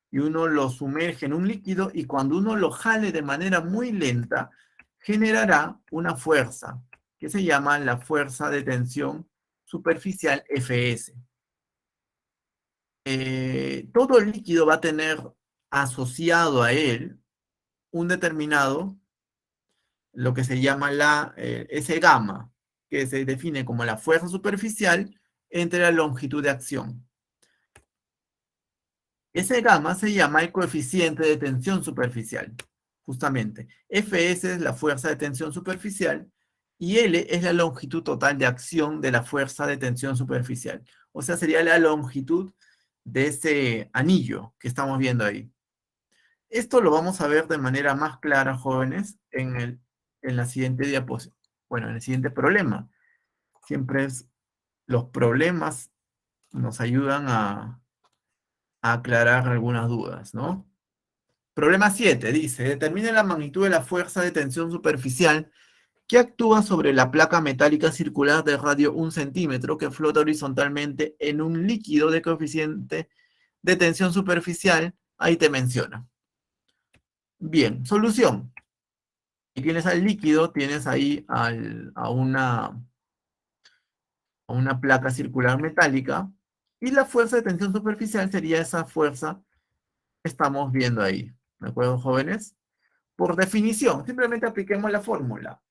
Speaker 1: y uno lo sumerge en un líquido y cuando uno lo jale de manera muy lenta, generará una fuerza que se llama la fuerza de tensión superficial Fs. Todo el líquido va a tener asociado a él un determinado, lo que se llama S gamma, que se define como la fuerza superficial entre la longitud de acción. Ese gamma se llama el coeficiente de tensión superficial, justamente. Fs es la fuerza de tensión superficial y L es la longitud total de acción de la fuerza de tensión superficial. O sea, sería la longitud de ese anillo que estamos viendo ahí. Esto lo vamos a ver de manera más clara, jóvenes, en la siguiente diapositiva. Bueno, en el siguiente problema. Siempre los problemas nos ayudan a aclarar algunas dudas, ¿no? Problema 7 dice, determine la magnitud de la fuerza de tensión superficial que actúa sobre la placa metálica circular de radio 1 centímetro que flota horizontalmente en un líquido de coeficiente de tensión superficial. Ahí te menciona. Bien, solución. Si tienes al líquido, tienes ahí a una placa circular metálica y la fuerza de tensión superficial sería esa fuerza que estamos viendo ahí. ¿De acuerdo, jóvenes? Por definición, simplemente apliquemos la fórmula.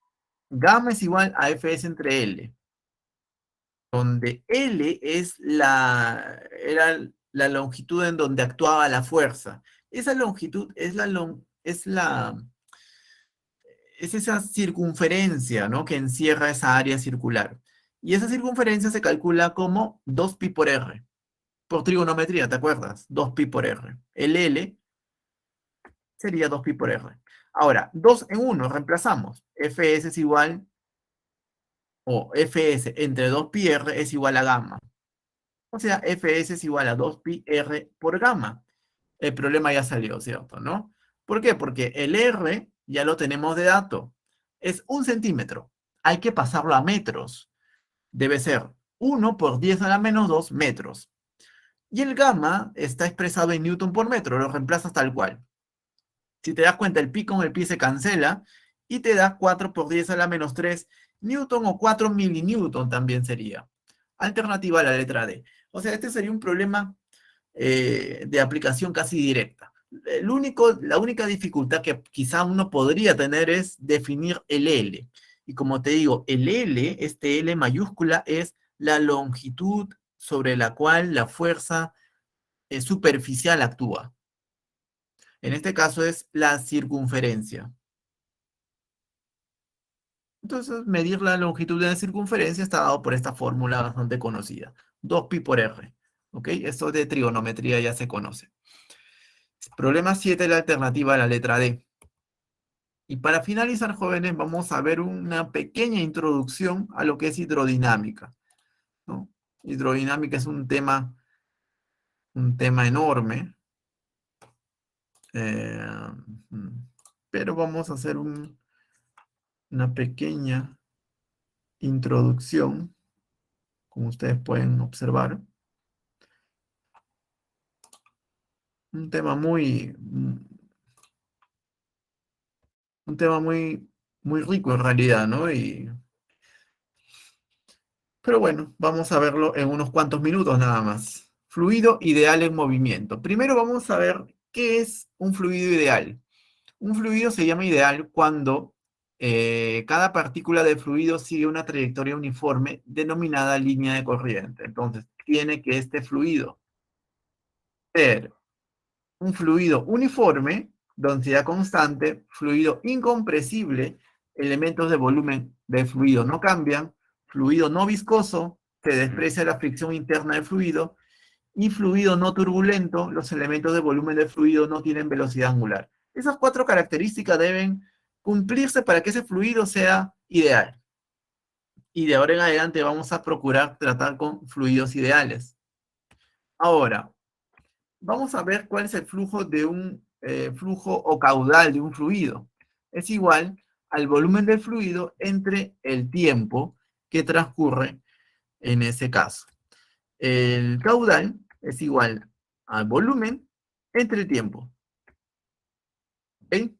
Speaker 1: Gamma es igual a Fs entre L, donde L era la longitud en donde actuaba la fuerza. Esa longitud es esa circunferencia, ¿no? Que encierra esa área circular. Y esa circunferencia se calcula como 2pi por r. Por trigonometría, ¿te acuerdas? 2pi por r. El L sería 2pi por r. Ahora, 2 en 1, reemplazamos. Fs es igual, o Fs entre 2pi r es igual a gamma. O sea, Fs es igual a 2pi r por gamma. El problema ya salió, ¿cierto? ¿No? ¿Por qué? Porque el r ya lo tenemos de dato. Es 1 centímetro. Hay que pasarlo a metros. Debe ser 1 por 10 a la menos 2 metros. Y el gamma está expresado en newton por metro. Lo reemplazas tal cual. Si te das cuenta, el pi con el pi se cancela y te da 4 por 10 a la menos 3 newton o 4 milinewton también sería. Alternativa a la letra D. O sea, este sería un problema de aplicación casi directa. La única dificultad que quizá uno podría tener es definir el L. Y como te digo, el L, este L mayúscula, es la longitud sobre la cual la fuerza superficial actúa. En este caso es la circunferencia. Entonces, medir la longitud de la circunferencia está dado por esta fórmula bastante conocida. 2pi por r. ¿Ok? Esto de trigonometría ya se conoce. Problema 7, la alternativa a la letra D. Y para finalizar, jóvenes, vamos a ver una pequeña introducción a lo que es hidrodinámica, ¿no? Hidrodinámica es un tema enorme, eh, pero vamos a hacer una pequeña introducción, como ustedes pueden observar. Un tema muy rico en realidad, ¿no? Y Pero bueno, vamos a verlo en unos cuantos minutos nada más. Fluido ideal en movimiento. Primero vamos a ver qué es un fluido ideal. Un fluido se llama ideal cuando cada partícula de fluido sigue una trayectoria uniforme denominada línea de corriente. Entonces, tiene que este fluido ser un fluido uniforme, densidad constante, fluido incompresible, elementos de volumen del fluido no cambian, fluido no viscoso, se desprecia la fricción interna del fluido, y fluido no turbulento, los elementos de volumen del fluido no tienen velocidad angular. Esas cuatro características deben cumplirse para que ese fluido sea ideal. Y de ahora en adelante vamos a procurar tratar con fluidos ideales. Ahora, vamos a ver cuál es el flujo de un flujo o caudal de un fluido. Es igual al volumen del fluido entre el tiempo que transcurre en ese caso. El caudal es igual al volumen entre el tiempo. ¿Ok?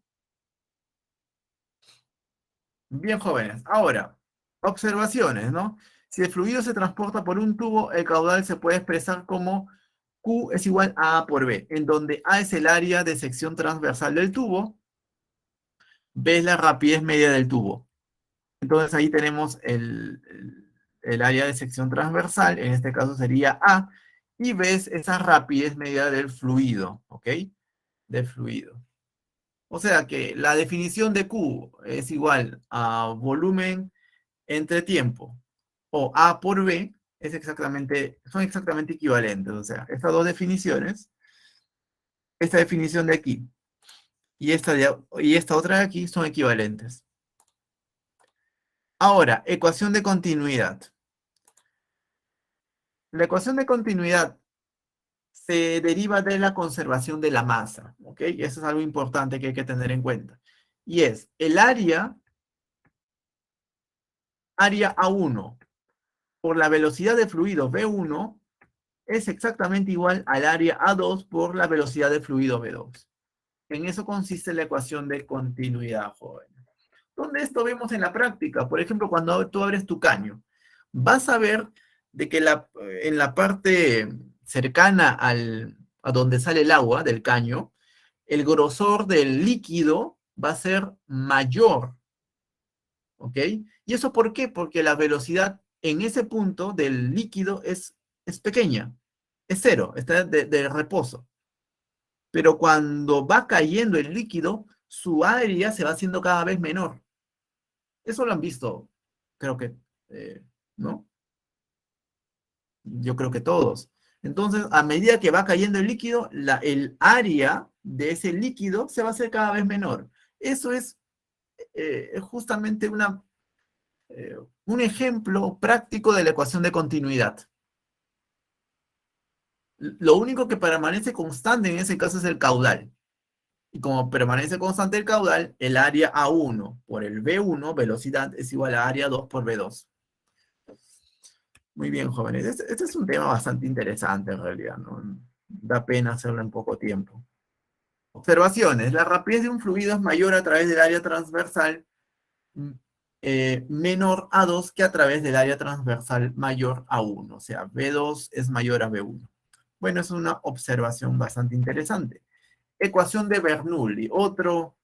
Speaker 1: Bien, jóvenes. Ahora, observaciones, ¿no? Si el fluido se transporta por un tubo, el caudal se puede expresar como Q es igual a A por B, en donde A es el área de sección transversal del tubo, B es la rapidez media del tubo. Entonces ahí tenemos el área de sección transversal, en este caso sería A, y ves esa rapidez media del fluido, ¿ok? Del fluido. O sea que la definición de Q es igual a volumen entre tiempo, o A por B, son exactamente equivalentes. O sea, estas dos definiciones, esta definición de aquí y esta otra de aquí son equivalentes. Ahora, ecuación de continuidad. La ecuación de continuidad se deriva de la conservación de la masa, ¿ok? Eso es algo importante que hay que tener en cuenta. Y es el área A1 por la velocidad de fluido V1 es exactamente igual al área A2 por la velocidad de fluido V2. En eso consiste la ecuación de continuidad, joven. ¿Dónde esto vemos en la práctica? Por ejemplo, cuando tú abres tu caño, vas a ver de que en la parte cercana a donde sale el agua del caño, el grosor del líquido va a ser mayor, ¿ok? ¿Y eso por qué? Porque la velocidad en ese punto del líquido es pequeña, es cero, está de reposo. Pero cuando va cayendo el líquido, su área se va haciendo cada vez menor. Eso lo han visto, creo que, ¿no? Yo creo que todos. Entonces, a medida que va cayendo el líquido, el área de ese líquido se va a hacer cada vez menor. Eso es justamente un ejemplo práctico de la ecuación de continuidad. Lo único que permanece constante en ese caso es el caudal. Y como permanece constante el caudal, el área A1 por el V1, velocidad, es igual a área 2 por V2. Muy bien, jóvenes. Este es un tema bastante interesante en realidad, ¿no? Da pena hacerlo en poco tiempo. Observaciones. La rapidez de un fluido es mayor a través del área transversal menor a 2 que a través del área transversal mayor a 1. O sea, V2 es mayor a V1. Bueno, es una observación bastante interesante. Ecuación de Bernoulli, otro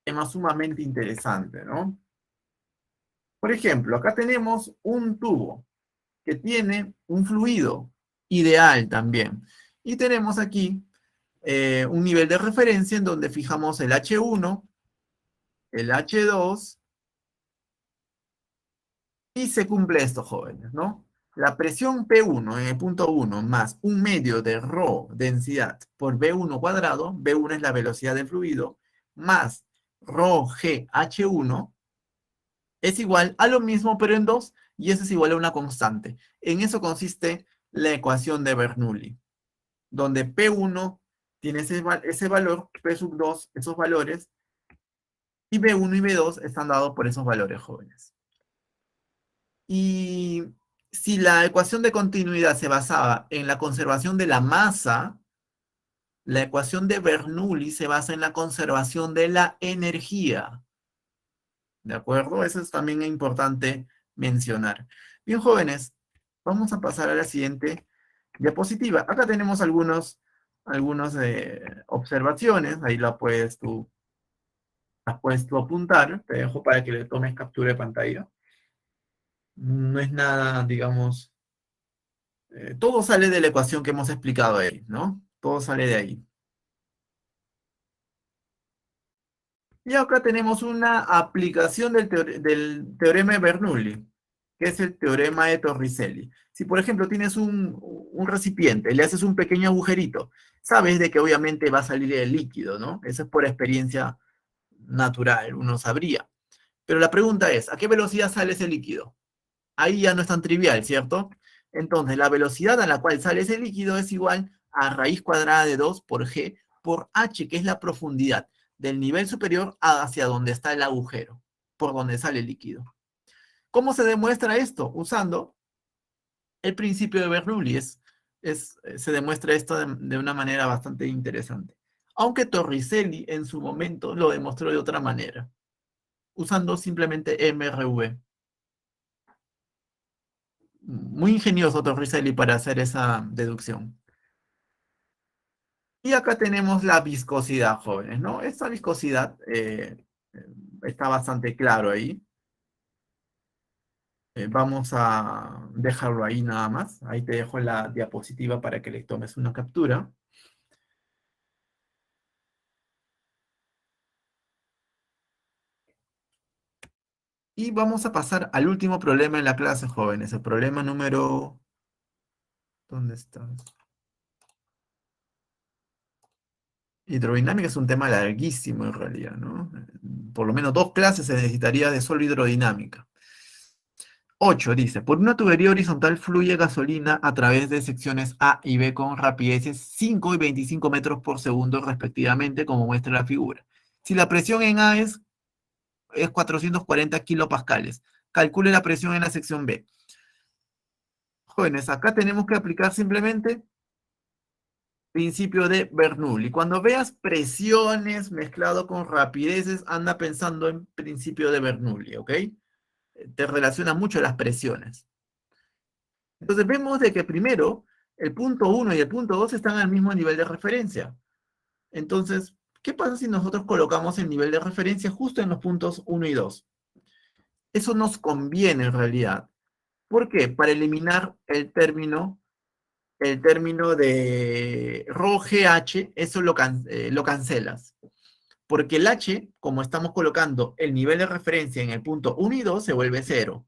Speaker 1: tema sumamente interesante, ¿no? Por ejemplo, acá tenemos un tubo que tiene un fluido ideal también. Y tenemos aquí un nivel de referencia en donde fijamos el H1, el H2, y se cumple esto, jóvenes, ¿no? La presión P1 en el punto 1 más un medio de ρ densidad por V1 cuadrado, V1 es la velocidad del fluido, más ρg H1 es igual a lo mismo pero en 2 y eso es igual a una constante. En eso consiste la ecuación de Bernoulli, donde P1 tiene ese valor, P sub 2, esos valores, y B1 y B2 están dados por esos valores, jóvenes. Y si la ecuación de continuidad se basaba en la conservación de la masa, la ecuación de Bernoulli se basa en la conservación de la energía. ¿De acuerdo? Eso es también importante mencionar. Bien, jóvenes, vamos a pasar a la siguiente diapositiva. Acá tenemos algunas observaciones, ahí las puedes tú apuntar, te dejo para que le tomes captura de pantalla. No es nada, digamos, todo sale de la ecuación que hemos explicado ahí, ¿no? Todo sale de ahí. Y acá tenemos una aplicación del teorema de Bernoulli, que es el teorema de Torricelli. Si, por ejemplo, tienes un recipiente, le haces un pequeño agujerito, sabes de que obviamente va a salir el líquido, ¿no? Eso es por experiencia natural, uno sabría. Pero la pregunta es, ¿a qué velocidad sale ese líquido? Ahí ya no es tan trivial, ¿cierto? Entonces, la velocidad a la cual sale ese líquido es igual a raíz cuadrada de 2 por g por h, que es la profundidad del nivel superior hacia donde está el agujero, por donde sale el líquido. ¿Cómo se demuestra esto? Usando el principio de Bernoulli. Se demuestra esto de una manera bastante interesante. Aunque Torricelli en su momento lo demostró de otra manera, usando simplemente MRV. Muy ingenioso Torricelli para hacer esa deducción. Y acá tenemos la viscosidad, jóvenes, ¿no? Esta viscosidad está bastante claro ahí. Vamos a dejarlo ahí nada más. Ahí te dejo la diapositiva para que le tomes una captura. Y vamos a pasar al último problema en la clase, jóvenes. El problema número... ¿Dónde está? Hidrodinámica es un tema larguísimo en realidad, ¿no? Por lo menos 2 clases se necesitaría de solo hidrodinámica. 8 dice, por una tubería horizontal fluye gasolina a través de secciones A y B con rapideces 5 y 25 metros por segundo respectivamente, como muestra la figura. Si la presión en A es 440 kilopascales, calcule la presión en la sección B. Jóvenes, acá tenemos que aplicar simplemente principio de Bernoulli. Cuando veas presiones mezclado con rapideces, anda pensando en principio de Bernoulli, ¿ok? Te relaciona mucho las presiones. Entonces vemos de que primero el punto 1 y el punto 2 están al mismo nivel de referencia. Entonces, ¿qué pasa si nosotros colocamos el nivel de referencia justo en los puntos 1 y 2? Eso nos conviene en realidad. ¿Por qué? Para eliminar el término de ρGH, eso lo cancelas. Porque el H, como estamos colocando el nivel de referencia en el punto 1 y 2, se vuelve 0.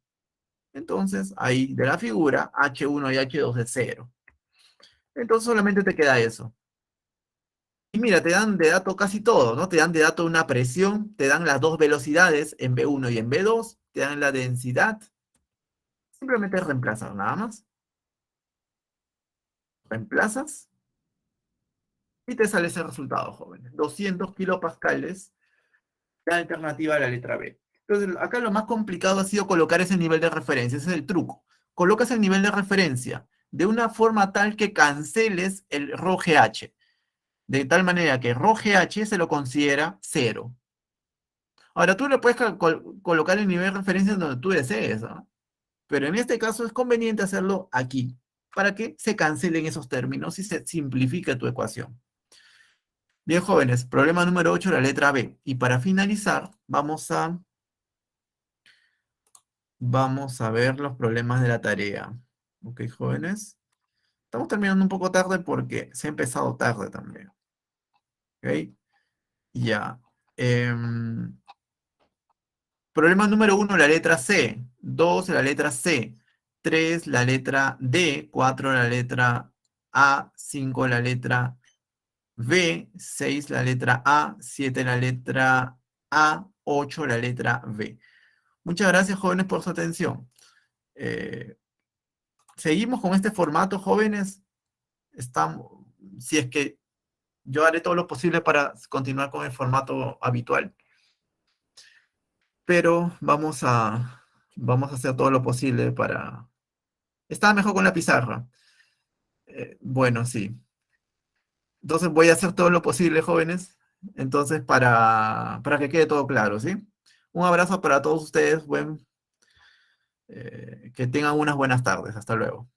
Speaker 1: Entonces, ahí de la figura, H1 y H2 es 0. Entonces solamente te queda eso. Y mira, te dan de dato casi todo, ¿no? Te dan de dato una presión, te dan las dos velocidades en B1 y en B2, te dan la densidad. Simplemente es reemplazar, nada más. Reemplazas y te sale ese resultado, jóvenes. 200 kilopascales, la alternativa a la letra B. Entonces, acá lo más complicado ha sido colocar ese nivel de referencia, ese es el truco. Colocas el nivel de referencia de una forma tal que canceles el ρGH, de tal manera que ρGH se lo considera 0. Ahora, tú le puedes colocar el nivel de referencia donde tú desees, ¿no? Pero en este caso es conveniente hacerlo aquí, para que se cancelen esos términos y se simplifique tu ecuación. Bien, jóvenes, problema número 8, la letra B. Y para finalizar, vamos a ver los problemas de la tarea. Ok, jóvenes. Estamos terminando un poco tarde porque se ha empezado tarde también. Ok, ya. Problema número 1, la letra C. 2, la letra C. 3, la letra D. 4, la letra A. 5, la letra B. 6, la letra A. 7, la letra A. 8, la letra B. Muchas gracias, jóvenes, por su atención. Seguimos con este formato, jóvenes. Si es que yo haré todo lo posible para continuar con el formato habitual, pero vamos a hacer todo lo posible para... Estaba mejor con la pizarra. Bueno, sí. Entonces voy a hacer todo lo posible, jóvenes. Entonces, para que quede todo claro, ¿sí? Un abrazo para todos ustedes. Que tengan unas buenas tardes. Hasta luego.